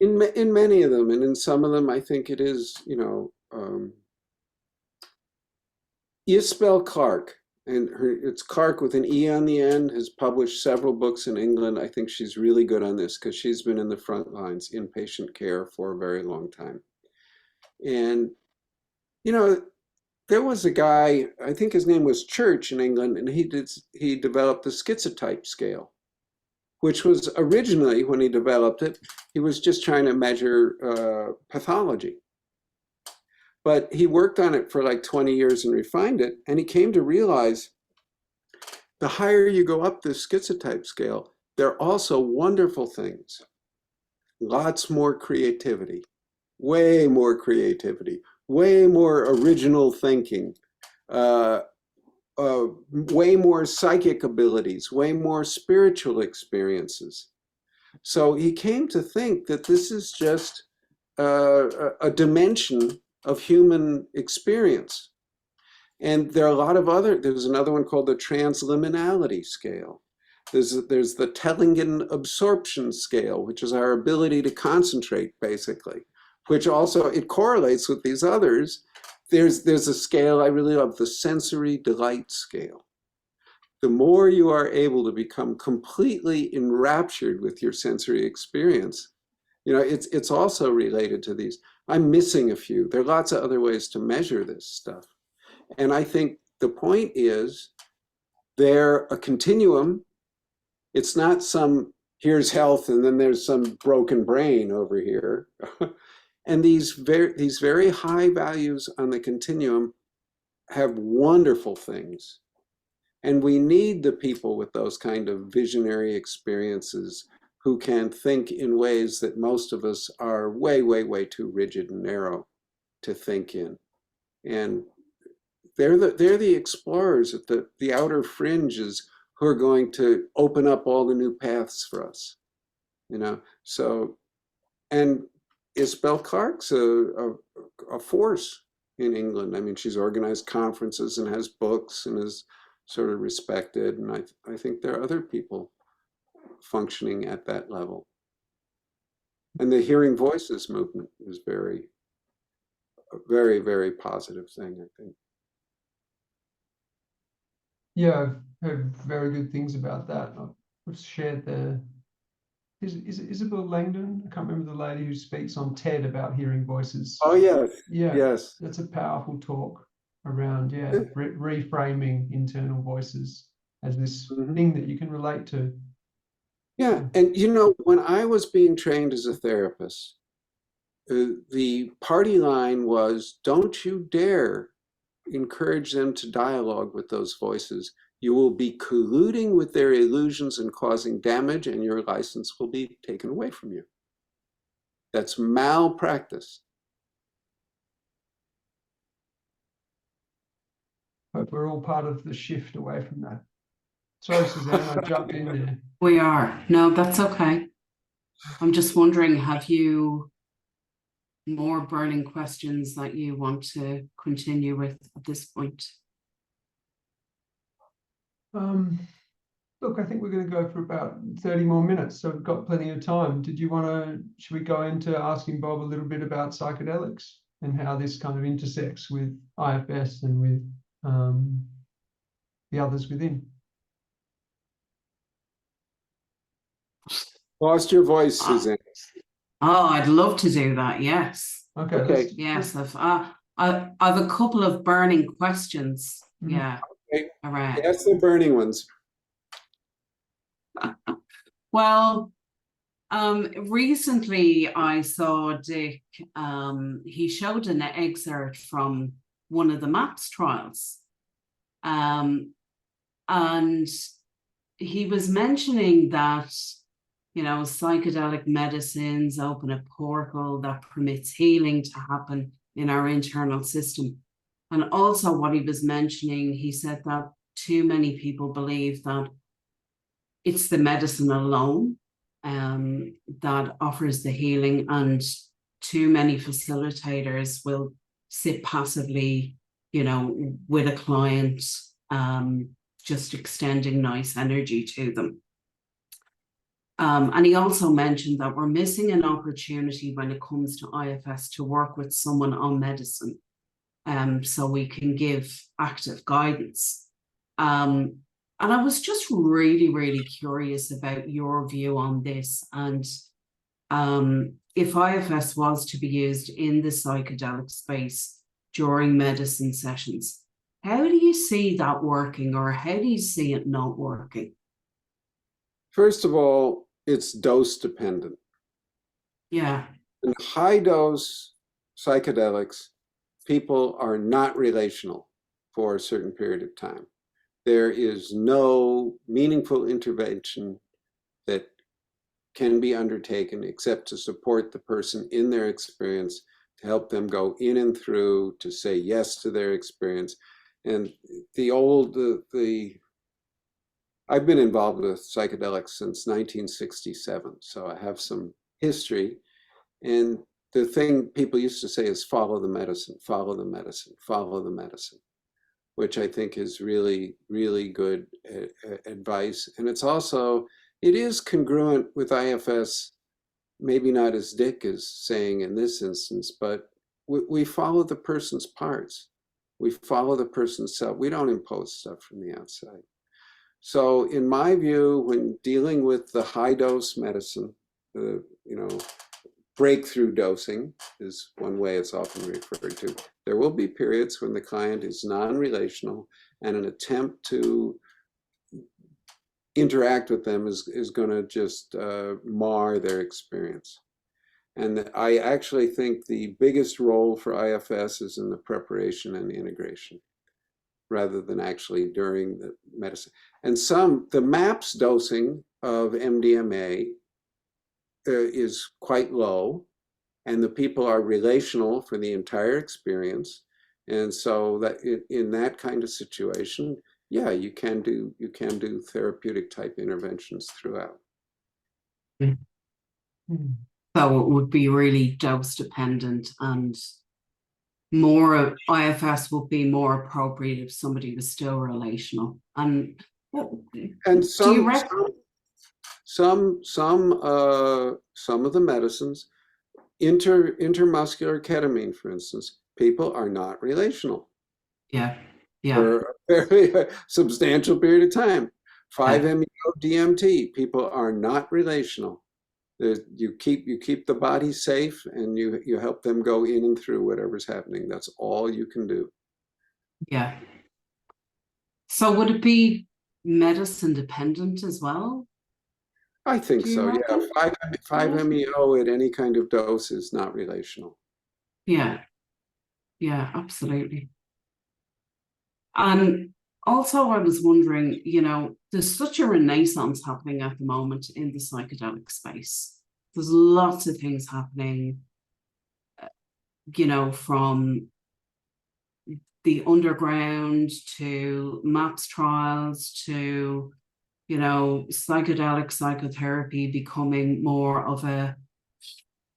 In many of them, and in some of them, I think it is, you know, Isabel Clarke and it's Clark with an E on the end, has published several books in England. I think she's really good on this because she's been in the front lines in patient care for a very long time. And, you know, there was a guy, I think his name was Church in England, and he developed the schizotype scale, which was originally, when he developed it, he was just trying to measure pathology. But he worked on it for like 20 years and refined it, and he came to realize the higher you go up this schizotype scale, there are also wonderful things. Lots more creativity, way more creativity, way more original thinking, way more psychic abilities, way more spiritual experiences. So he came to think that this is just a dimension of human experience. And there are a lot of there's another one called the transliminality scale. There's the Tellingen absorption scale, which is our ability to concentrate, basically, which also, it correlates with these others. There's a scale I really love, the sensory delight scale. The more you are able to become completely enraptured with your sensory experience, you know, it's also related to these. I'm missing a few. There are lots of other ways to measure this stuff. And I think the point is they're a continuum. It's not some, here's health and then there's some broken brain over here. And these very high values on the continuum have wonderful things. And we need the people with those kind of visionary experiences who can think in ways that most of us are way, way, way too rigid and narrow to think in. And they're the explorers at the outer fringes who are going to open up all the new paths for us, you know. So, and Isabel Clark's a force in England. I mean, she's organized conferences and has books and is sort of respected. And I think there are other people functioning at that level. And the Hearing Voices movement is a very, very positive thing, I think. Yeah, I've heard very good things about that. I've shared is it Isabel Langdon? I can't remember the lady who speaks on TED about hearing voices. Oh, yes. Yeah, yes. That's a powerful talk around, reframing internal voices as this thing that you can relate to. Yeah, and you know, when I was being trained as a therapist, the party line was, don't you dare encourage them to dialogue with those voices. You will be colluding with their illusions and causing damage, and your license will be taken away from you. That's malpractice. But we're all part of the shift away from that. Sorry, Suzanne, I jumped in there. We are. No, that's okay. I'm just wondering, have you more burning questions that you want to continue with at this point? Look, I think we're going to go for about 30 more minutes, so we've got plenty of time. Should we go into asking Bob a little bit about psychedelics and how this kind of intersects with IFS and with the others within? Lost your voice, Suzanne. Oh, I'd love to do that. Yes. Okay. Yes, I've a couple of burning questions. Mhm. Yeah. Okay. All right. That's the burning ones. Well, recently I saw Dick. He showed an excerpt from one of the MAPS trials, and he was mentioning that, you know, psychedelic medicines open a portal that permits healing to happen in our internal system. And also what he was mentioning, he said that too many people believe that it's the medicine alone that offers the healing, and too many facilitators will sit passively, you know, with a client, just extending nice energy to them. And he also mentioned that we're missing an opportunity when it comes to IFS to work with someone on medicine, so we can give active guidance. And I was just really, really curious about your view on this. And if IFS was to be used in the psychedelic space during medicine sessions, how do you see that working, or how do you see it not working? First of all, it's dose dependent. Yeah. In high dose psychedelics, people are not relational for a certain period of time. There is no meaningful intervention that can be undertaken except to support the person in their experience, to help them go in and through, to say yes to their experience. And I've been involved with psychedelics since 1967, so I have some history. And the thing people used to say is follow the medicine, follow the medicine, follow the medicine, which I think is really, really good advice. And it is congruent with IFS, maybe not as Dick is saying in this instance, but we follow the person's parts. We follow the person's self. We don't impose stuff from the outside. So in my view, when dealing with the high dose medicine, breakthrough dosing is one way it's often referred to. There will be periods when the client is non-relational, and an attempt to interact with them is going to just mar their experience. And I actually think the biggest role for IFS is in the preparation and integration, rather than actually during the medicine. And the MAPS dosing of MDMA is quite low, and the people are relational for the entire experience. And so that in that kind of situation, yeah, you can do therapeutic type interventions throughout. So it would be really dose dependent, and more IFS would be more appropriate if somebody was still relational. And some do you reckon? some of the medicines, intermuscular ketamine, for instance, people are not relational. Yeah. For a very substantial period of time. 5-MeO DMT, people are not relational. You keep the body safe, and you help them go in and through whatever's happening. That's all you can do. Yeah. So would it be medicine dependent as well? I think so, yeah. 5-MeO at any kind of dose is not relational. Yeah, absolutely. And also I was wondering, there's such a renaissance happening at the moment in the psychedelic space. There's lots of things happening, from the underground to MAPS trials to psychedelic psychotherapy becoming more of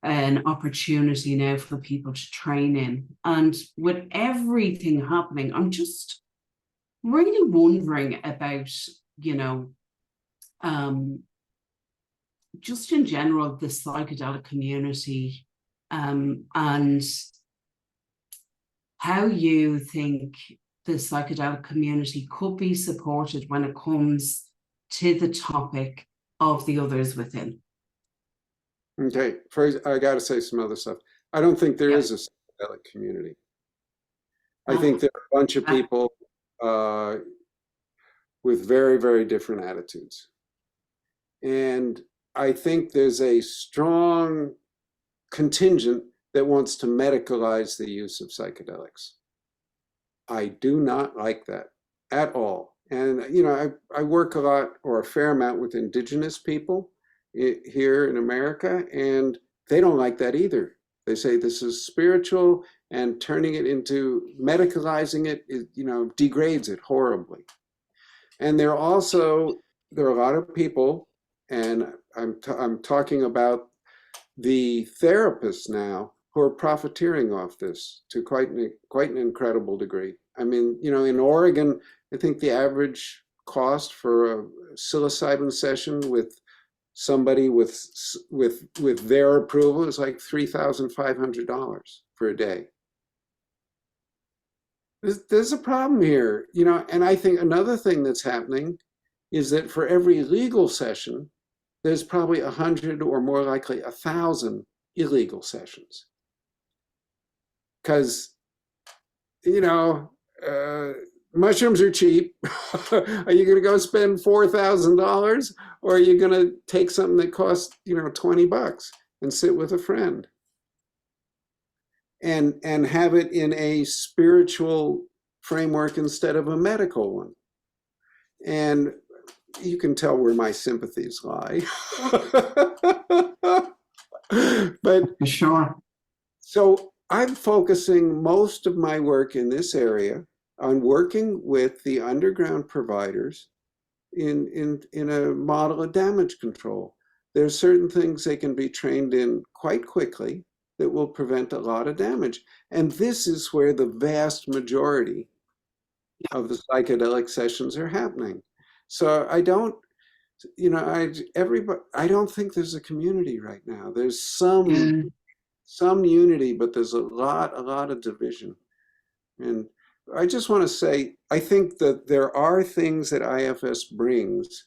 an opportunity now for people to train in. And with everything happening, I'm just really wondering about, just in general, the psychedelic community, and how you think the psychedelic community could be supported when it comes to the topic of the others within. Okay, first I got to say some other stuff. I don't think there is a psychedelic community. I think there are a bunch of people with very, very different attitudes. And I think there's a strong contingent that wants to medicalize the use of psychedelics. I do not like that at all. And, I work a lot, or a fair amount, with indigenous people here in America, and they don't like that either. They say this is spiritual, and turning it into medicalizing it, degrades it horribly. And there are a lot of people, and I'm talking about the therapists now, who are profiteering off this to quite an incredible degree. I mean, in Oregon, I think the average cost for a psilocybin session with somebody with their approval is like $3,500 for a day. there's a problem here, and I think another thing that's happening is that for every legal session, there's probably 100 or more likely 1,000 illegal sessions. Because, mushrooms are cheap. Are you going to go spend $4,000, or are you going to take something that costs, $20 and sit with a friend? And have it in a spiritual framework instead of a medical one. And you can tell where my sympathies lie. But Sure. so I'm focusing most of my work in this area on working with the underground providers in a model of damage control. There's certain things they can be trained in quite quickly that will prevent a lot of damage. And this is where the vast majority of the psychedelic sessions are happening. So I don't think there's a community right now. There's some unity, but there's a lot of division. And I just want to say, I think that there are things that IFS brings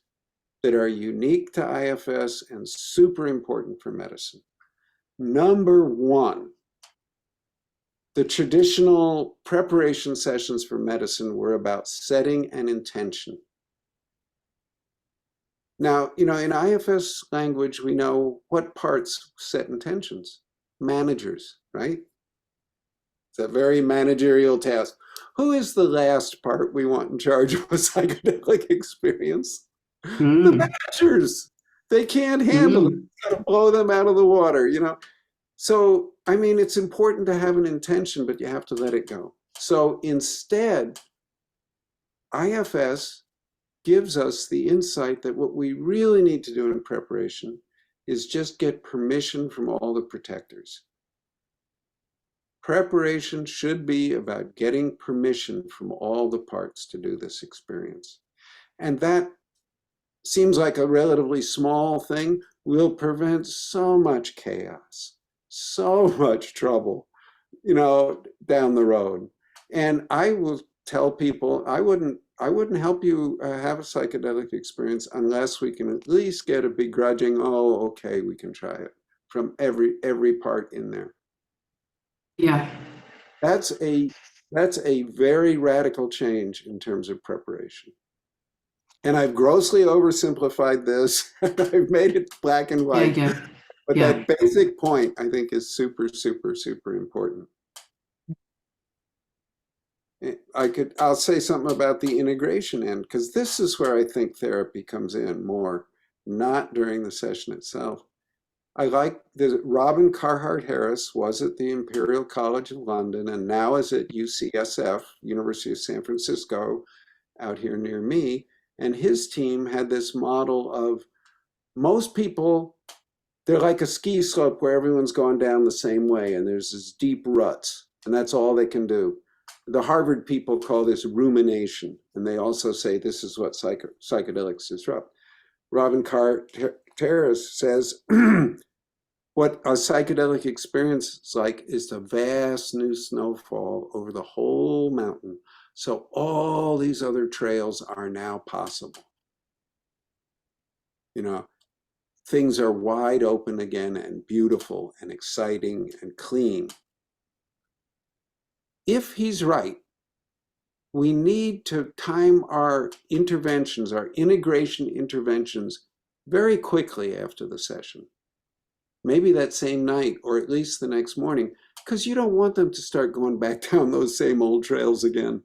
that are unique to IFS and super important for medicine. Number one, the traditional preparation sessions for medicine were about setting an intention. Now, in IFS language, we know what parts set intentions. Managers, right? It's a very managerial task. Who is the last part we want in charge of a psychedelic experience? The managers. They can't handle it. Gotta blow them out of the water, So, it's important to have an intention, but you have to let it go. So instead, IFS gives us the insight that what we really need to do in preparation is just get permission from all the protectors. Preparation should be about getting permission from all the parts to do this experience. And that seems like a relatively small thing, will prevent so much chaos, so much trouble, down the road. And I will tell people, I wouldn't help you have a psychedelic experience unless we can at least get a begrudging, oh, okay, we can try it, from every part in there. Yeah. That's a very radical change in terms of preparation. And I've grossly oversimplified this. I've made it black and white. Yeah. But that basic point, I think, is super, super, super important. I'll say something about the integration end, because this is where I think therapy comes in more, not during the session itself. I like that Robin Carhart-Harris was at the Imperial College of London and now is at UCSF, University of San Francisco, out here near me. And his team had this model of most people, they're like a ski slope where everyone's gone down the same way and there's this deep ruts and that's all they can do. The Harvard people call this rumination, and they also say this is what psychedelics disrupt. Robin Carhart-Harris says, what a psychedelic experience is like is the vast new snowfall over the whole mountain. So all these other trails are now possible. Things are wide open again and beautiful and exciting and clean. If he's right, we need to time our interventions, our integration interventions, very quickly after the session. Maybe that same night, or at least the next morning, because you don't want them to start going back down those same old trails again.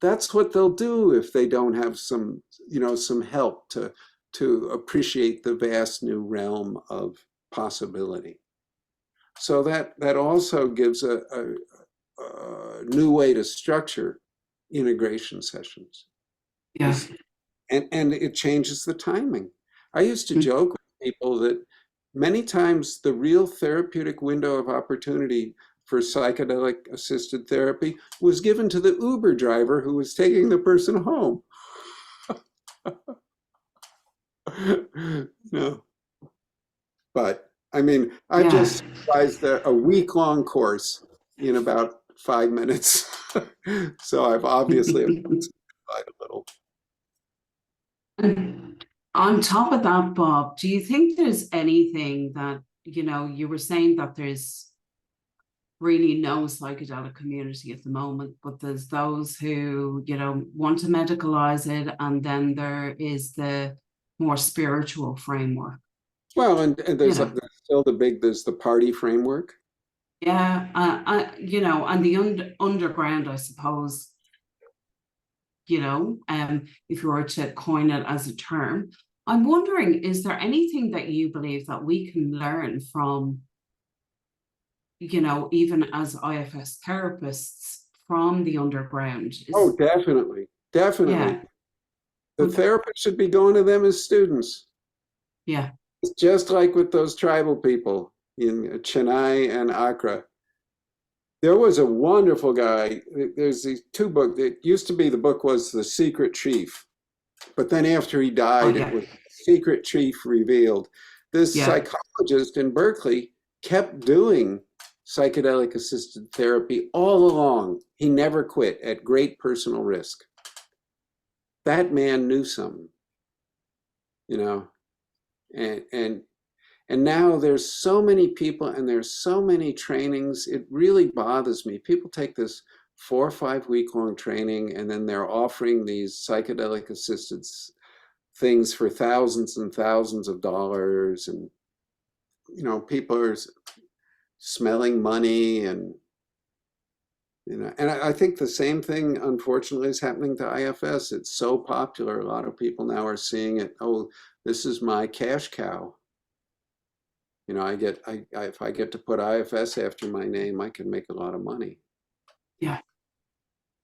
That's what they'll do if they don't have some help to appreciate the vast new realm of possibility. So that also gives a new way to structure integration sessions. Yeah. And it changes the timing. I used to joke with people that many times the real therapeutic window of opportunity for psychedelic assisted therapy was given to the Uber driver who was taking the person home. No. But I just realized that a week-long course in about 5 minutes. So I've obviously simplified a little. And on top of that, Bob, do you think there's anything that, you were saying that there's really no psychedelic community at the moment, but there's those who, want to medicalize it, and then there is the more spiritual framework. Well, and there's still there's the party framework. Yeah, and the underground, I suppose, if you were to coin it as a term. I'm wondering, is there anything that you believe that we can learn from, even as IFS therapists, from the underground? Oh, definitely. Definitely. Yeah. The therapists should be going to them as students. Yeah. It's just like with those tribal people in Chennai and Accra. There was a wonderful guy. There's these two books. It used to be the book was The Secret Chief, but then after he died, it was Secret Chief Revealed. This psychologist in Berkeley kept doing psychedelic assisted therapy all along. He never quit at great personal risk. That man knew something, and now there's so many people and there's so many trainings. It really bothers me. People take this 4 or 5 week long training, and then they're offering these psychedelic assisted things for thousands and thousands of dollars, and people are smelling money, and and I think the same thing, unfortunately, is happening to IFS. It's so popular. A lot of people now are seeing it. Oh, this is my cash cow. If I get to put IFS after my name, I can make a lot of money. Yeah.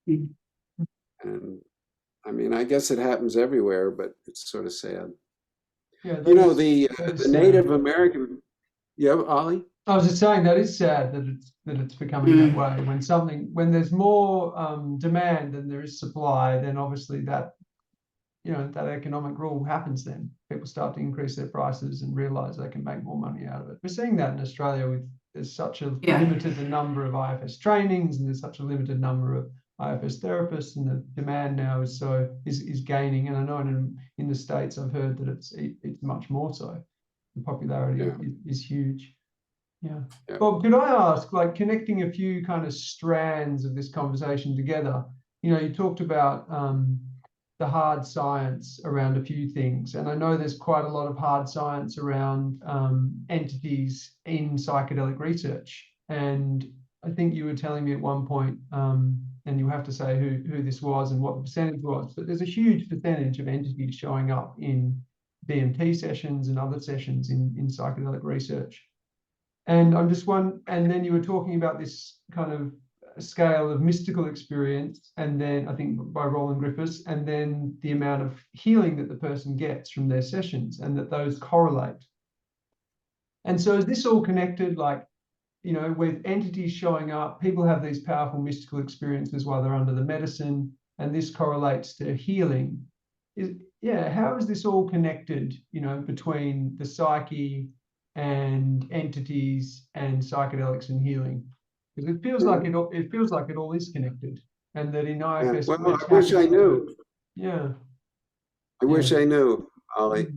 Mm-hmm. And I mean, I guess it happens everywhere, but it's sort of sad. Yeah, the Native American. Yeah, Ollie? I was just saying that is sad that it's becoming that way. When there's more demand than there is supply, then obviously that that economic rule happens. Then people start to increase their prices and realize they can make more money out of it. We're seeing that in Australia there's such a limited number of IFS trainings, and there's such a limited number of IFS therapists, and the demand now is gaining. And I know in the States I've heard that it's much more so. The popularity is huge. Yeah. Bob, could I ask, like, connecting a few kind of strands of this conversation together, you talked about the hard science around a few things. And I know there's quite a lot of hard science around entities in psychedelic research. And I think you were telling me at one point, and you have to say who this was and what the percentage was, but there's a huge percentage of entities showing up in DMT sessions and other sessions in psychedelic research. And and then you were talking about this kind of scale of mystical experience, and then I think by Roland Griffiths, and then the amount of healing that the person gets from their sessions, and that those correlate. And so is this all connected, like, with entities showing up, people have these powerful mystical experiences while they're under the medicine, and this correlates to healing. How is this all connected, between the psyche and entities and psychedelics and healing? Because it feels like it all is connected, and that in IFS. Well, I wish I knew. Yeah. I wish I knew, Ollie.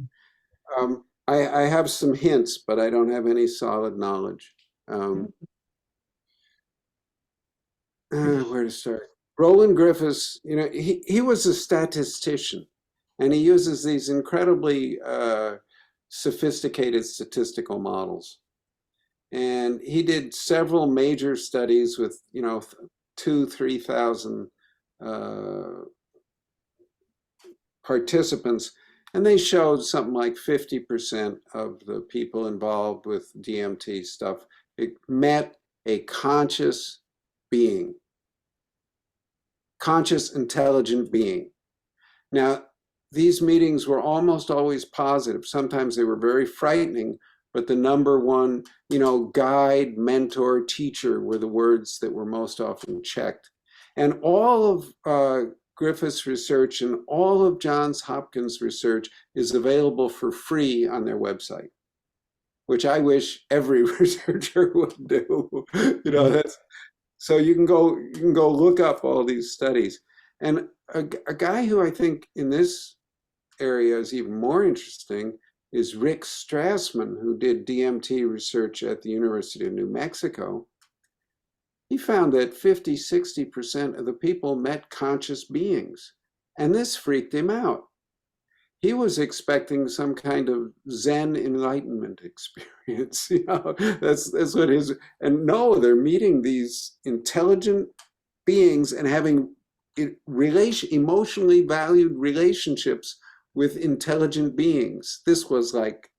I have some hints, but I don't have any solid knowledge. Where to start? Roland Griffiths, he was a statistician, and he uses these incredibly sophisticated statistical models. And he did several major studies with, 2,000-3,000 participants, and they showed something like 50% of the people involved with DMT stuff, it met a conscious being, conscious, intelligent being. Now, these meetings were almost always positive. Sometimes they were very frightening, but the number one, guide, mentor, teacher were the words that were most often checked. And all of Griffith's research and all of Johns Hopkins research is available for free on their website, which I wish every researcher would do. So you can go look up all these studies. And a guy who I think in this area is even more interesting is Rick Strassman, who did DMT research at the University of New Mexico. He found that 50–60% of the people met conscious beings, and this freaked him out. He was expecting some kind of Zen enlightenment experience. That's what his, and no, they're meeting these intelligent beings and having emotionally valued relationships with intelligent beings. This was like,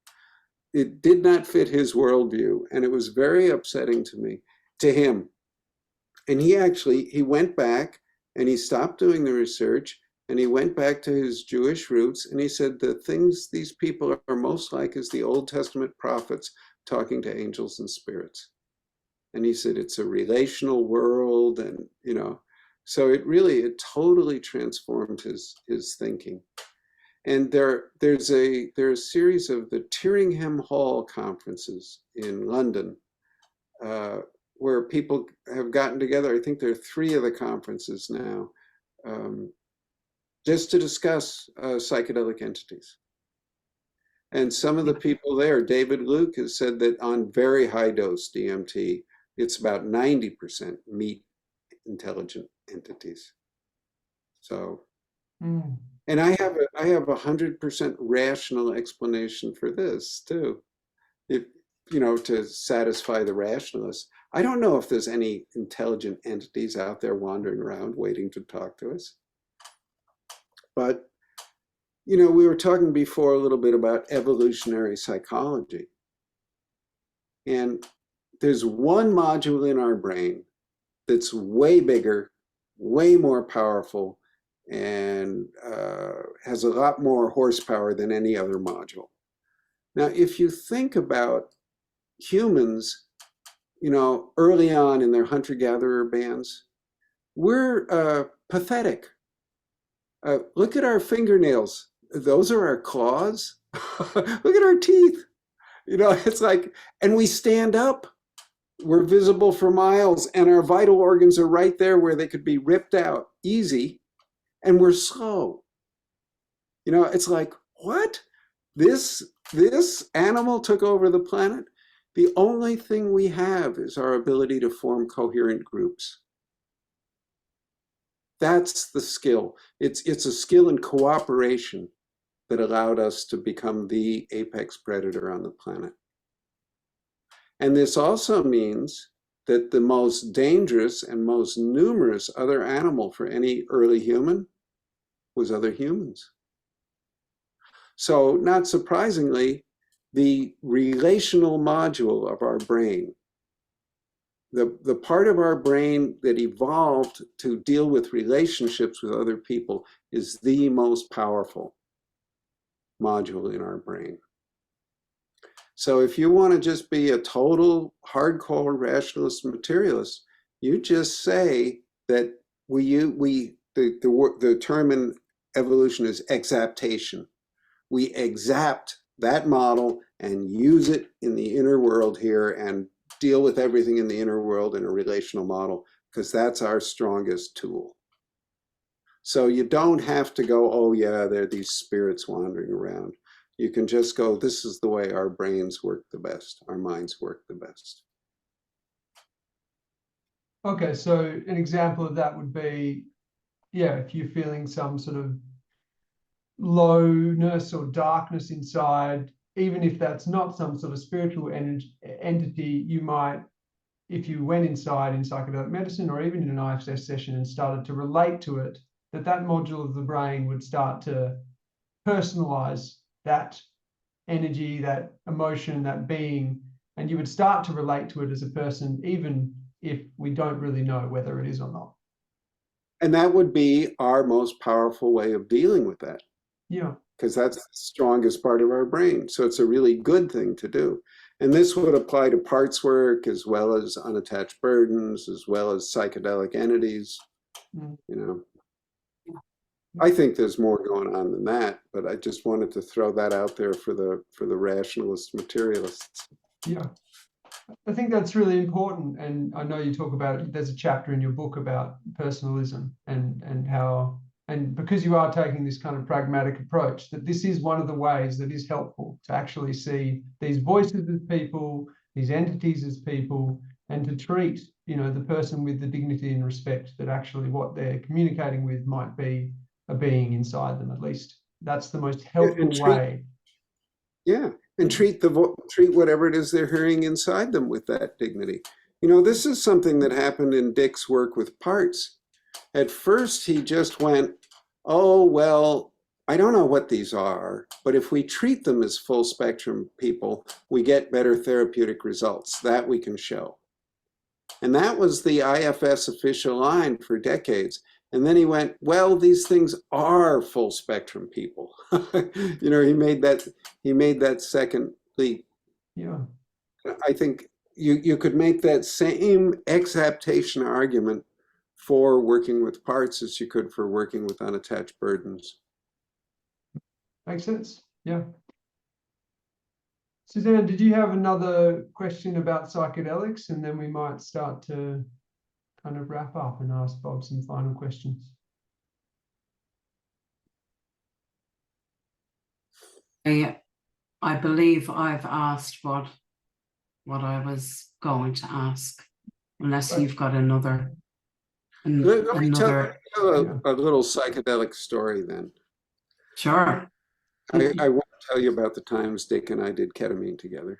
it did not fit his worldview, and it was very upsetting to him. And he went back and he stopped doing the research, and he went back to his Jewish roots, and he said the things these people are most like is the Old Testament prophets talking to angels and spirits. And he said it's a relational world, and so it totally transformed his thinking. And there's a series of the Tyringham Hall conferences in London, where people have gotten together. I think there are 3 of the conferences now, just to discuss psychedelic entities. And some of the people there, David Luke, has said that on very high dose DMT, it's about 90% meet intelligent entities. So, and I have a 100% rational explanation for this too. If to satisfy the rationalists. I don't know if there's any intelligent entities out there wandering around waiting to talk to us. But, we were talking before a little bit about evolutionary psychology. And there's one module in our brain that's way bigger, way more powerful, and has a lot more horsepower than any other module. Now, if you think about humans, early on in their hunter-gatherer bands, we're pathetic. Look at our fingernails. Those are our claws. Look at our teeth. It's like, and we stand up. We're visible for miles, and our vital organs are right there where they could be ripped out easy, and we're slow. It's like, what? This animal took over the planet? The only thing we have is our ability to form coherent groups. That's the skill. It's a skill in cooperation that allowed us to become the apex predator on the planet. And this also means that the most dangerous and most numerous other animal for any early human was other humans. So, not surprisingly, the relational module of our brain, the part of our brain that evolved to deal with relationships with other people, is the most powerful module in our brain. So if you want to just be a total hardcore rationalist materialist, you just say that the term in evolution is exaptation. We exapt that model and use it in the inner world here and deal with everything in the inner world in a relational model, because that's our strongest tool. So you don't have to go, oh yeah, there are these spirits wandering around. You can just go, this is the way our brains work the best, our minds work the best. Okay, so an example of that would be, if you're feeling some sort of lowness or darkness inside, even if that's not some sort of spiritual entity, you might, if you went inside in psychedelic medicine or even in an IFS session and started to relate to it, that module of the brain would start to personalize that energy, that emotion, that being, and you would start to relate to it as a person, even if we don't really know whether it is or not. And that would be our most powerful way of dealing with that. Yeah. Because that's the strongest part of our brain. So it's a really good thing to do. And this would apply to parts work as well as unattached burdens, as well as psychedelic entities. I think there's more going on than that, but I just wanted to throw that out there for the rationalist materialists. Yeah. I think that's really important. And I know you talk about it, there's a chapter in your book about personalism and how, and because you are taking this kind of pragmatic approach, that this is one of the ways that is helpful to actually see these voices as people, these entities as people, and to treat, you know, the person with the dignity and respect that actually what they're communicating with might be a being inside them. At least that's the most helpful way. Yeah, and treat whatever it is they're hearing inside them with that dignity. You know, this is something that happened in Dick's work with parts. At first, he just went, "Oh, well, I don't know what these are, but if we treat them as full spectrum people, we get better therapeutic results. That we can show." And that was the IFS official line for decades. And then he went, "Well, these things are full spectrum people." You know, he made that second leap. Yeah. I think you could make that same exaptation argument for working with parts as you could for working with unattached burdens. Makes sense. Yeah. Suzanne, did you have another question about psychedelics? And then we might start to kind of wrap up and ask Bob some final questions. I believe I've asked what I was going to ask, unless you've got another. Let me tell Yeah. a little psychedelic story then. Sure. I won't tell you about the times Dick and I did ketamine together.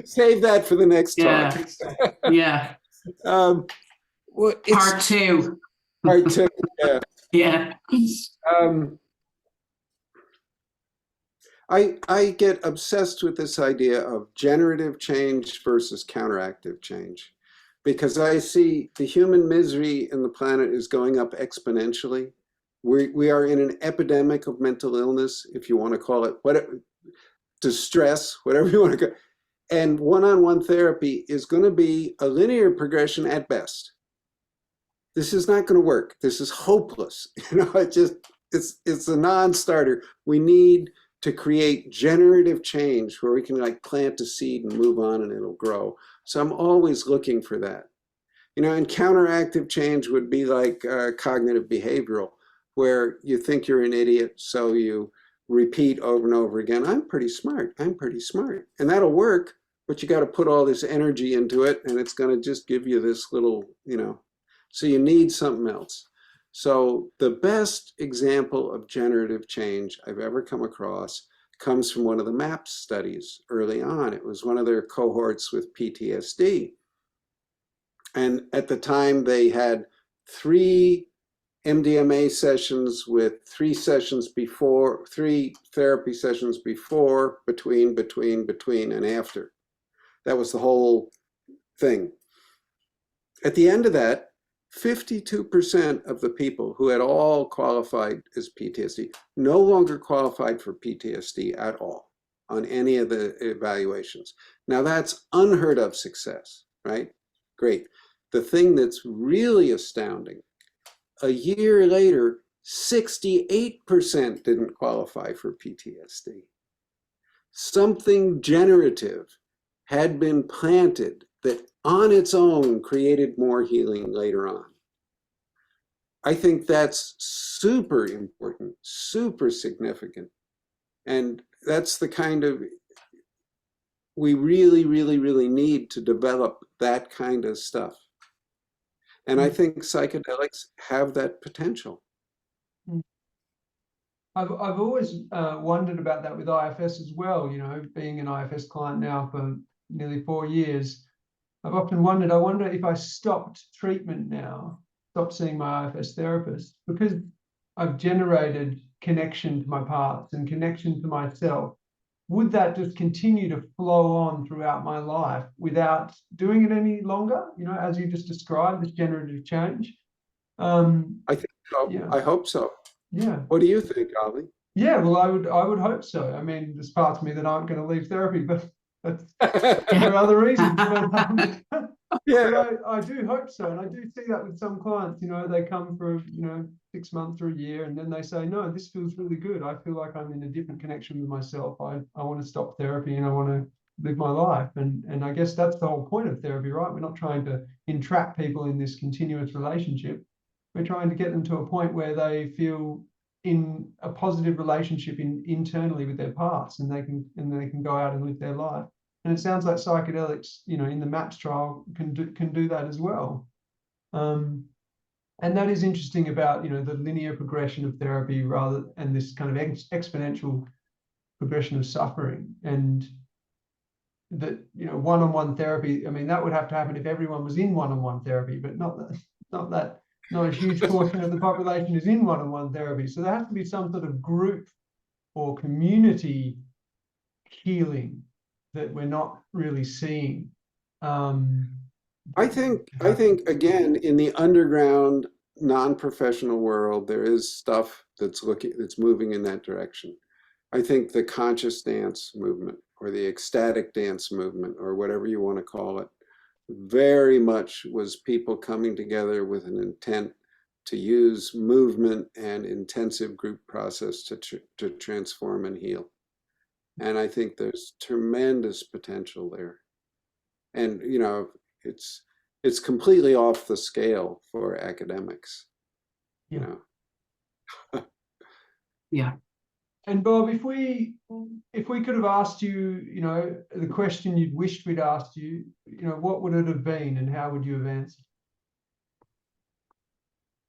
Save that for the next Yeah. talk. Yeah. Well, Part two. Part two, yeah. Yeah. I get obsessed with this idea of generative change versus counteractive change, because I see the human misery in the planet is going up exponentially. We are in an epidemic of mental illness, if you want to call it, distress, whatever you want to call it. And one-on-one therapy is going to be a linear progression at best. This is not going to work. This is hopeless. You know, it's a non-starter. We need to create generative change where we can like plant a seed and move on and it'll grow. So I'm always looking for that. You know, and counteractive change would be like cognitive behavioral, where you think you're an idiot, so you repeat over and over again, "I'm pretty smart, I'm pretty smart." And that'll work, but you got to put all this energy into it, and it's going to just give you this little, you know, so you need something else. So the best example of generative change I've ever come across comes from one of the MAPS studies early on. It was one of their cohorts with PTSD. And at the time, they had 3 MDMA sessions with 3 therapy sessions before, between, and after. That was the whole thing. At the end of that, 52% of the people who had all qualified as PTSD no longer qualified for PTSD at all on any of the evaluations. Now that's unheard of success, right? Great. The thing that's really astounding, a year later, 68% didn't qualify for PTSD. Something generative had been planted that on its own created more healing later on. I think that's super important, super significant. And that's the kind of, we really, really, really need to develop that kind of stuff. And I think psychedelics have that potential. I've always wondered about that with IFS as well, you know, being an IFS client now for nearly 4 years. I've often wondered, I wonder if I stopped treatment now, stopped seeing my IFS therapist, because I've generated connection to my parts and connection to myself, would that just continue to flow on throughout my life without doing it any longer, you know, as you just described, this generative change? I think so. Yeah. I hope so. Yeah. What do you think, Ollie? Yeah, well, I would hope so. I mean, there's parts of me that aren't going to leave therapy, but that's for other reasons. Yeah. But I do hope so, and I do see that with some clients. You know, they come for 6 months or a year, and then they say, "No, this feels really good. I feel like I'm in a different connection with myself. I want to stop therapy, and I want to live my life. And I guess that's the whole point of therapy, right? We're not trying to entrap people in this continuous relationship. We're trying to get them to a point where they feel in a positive relationship internally with their past, and they can go out and live their life. And it sounds like psychedelics, in the MAPS trial can do that as well. And that is interesting about, the linear progression of therapy and this kind of exponential progression of suffering. And that, one-on-one therapy, I mean, that would have to happen if everyone was in one-on-one therapy, but not a huge portion of the population is in one-on-one therapy. So there has to be some sort of group or community healing that we're not really seeing. I think again, in the underground non-professional world, there is stuff that's moving in that direction. I think the conscious dance movement or the ecstatic dance movement or whatever you want to call it very much was people coming together with an intent to use movement and intensive group process to transform and heal. And I think there's tremendous potential there. And, it's completely off the scale for academics, Yeah. And Bob, if we could have asked you, the question you'd wished we'd asked you, what would it have been and how would you have answered?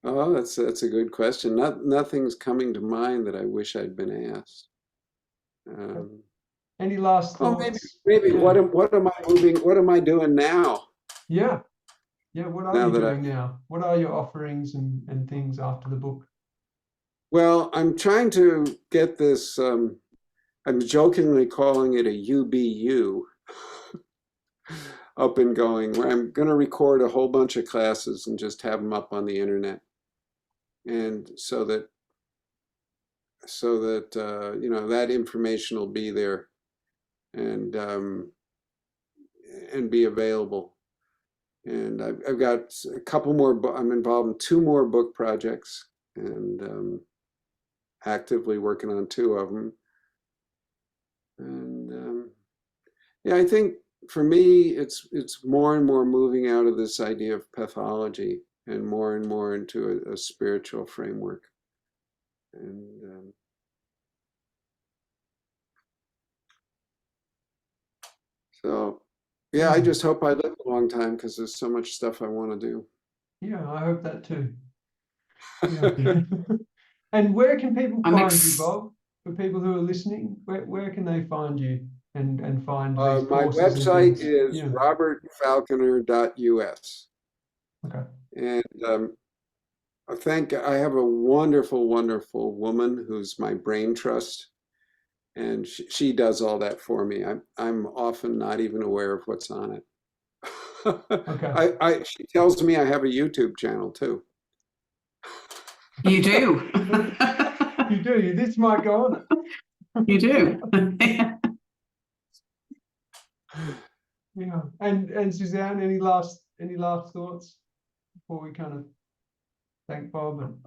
Oh, that's a good question. Nothing's coming to mind that I wish I'd been asked. Any last thoughts? Maybe what am I doing now? Yeah. What are you doing now? What are your offerings and things after the book? Well, I'm trying to get this, I'm jokingly calling it a UBU up and going, where I'm going to record a whole bunch of classes and just have them up on the internet. And so that that information will be there and be available. And I've got a couple more, I'm involved in 2 more book projects and actively working on 2 of them. And yeah, I think for me, it's more and more moving out of this idea of pathology and more into a spiritual framework. And so, yeah, I just hope I live a long time because there's so much stuff I want to do. Yeah, I hope that too. Yeah. And where can people find you, Bob? For people who are listening, where can they find you and find these my courses website is robertfalconer.us. Okay. And I have a wonderful, wonderful woman who's my brain trust. And she does all that for me. I'm often not even aware of what's on it. Okay. She tells me I have a YouTube channel too. You do. You do. This might go on it. You do. Yeah. And Suzanne, any last thoughts before we kind of thank Bob?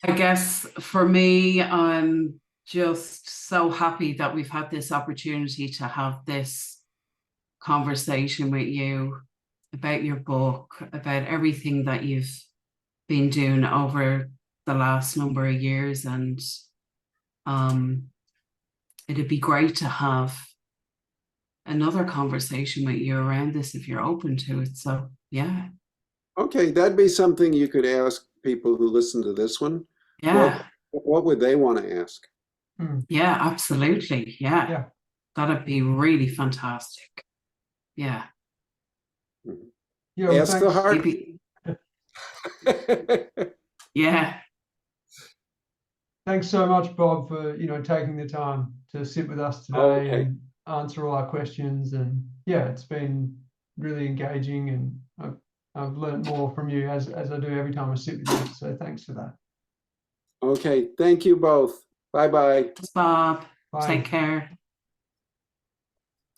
I guess for me, I'm just so happy that we've had this opportunity to have this conversation with you about your book, about everything that you've been doing over the last number of years. And it'd be great to have another conversation with you around this if you're open to it. So, yeah. Okay, that'd be something you could ask people who listen to this one. Yeah. What would they want to ask? Yeah, absolutely. Yeah. That'd be really fantastic. Yeah. Yeah. Ask the heart. Yeah. Thanks so much, Bob, for taking the time to sit with us today and answer all our questions. And yeah, it's been really engaging, and I've learned more from you as I do every time I sit with you. So thanks for that. Okay, thank you both. Bye-bye. Thanks, Bob. Bye. Take care.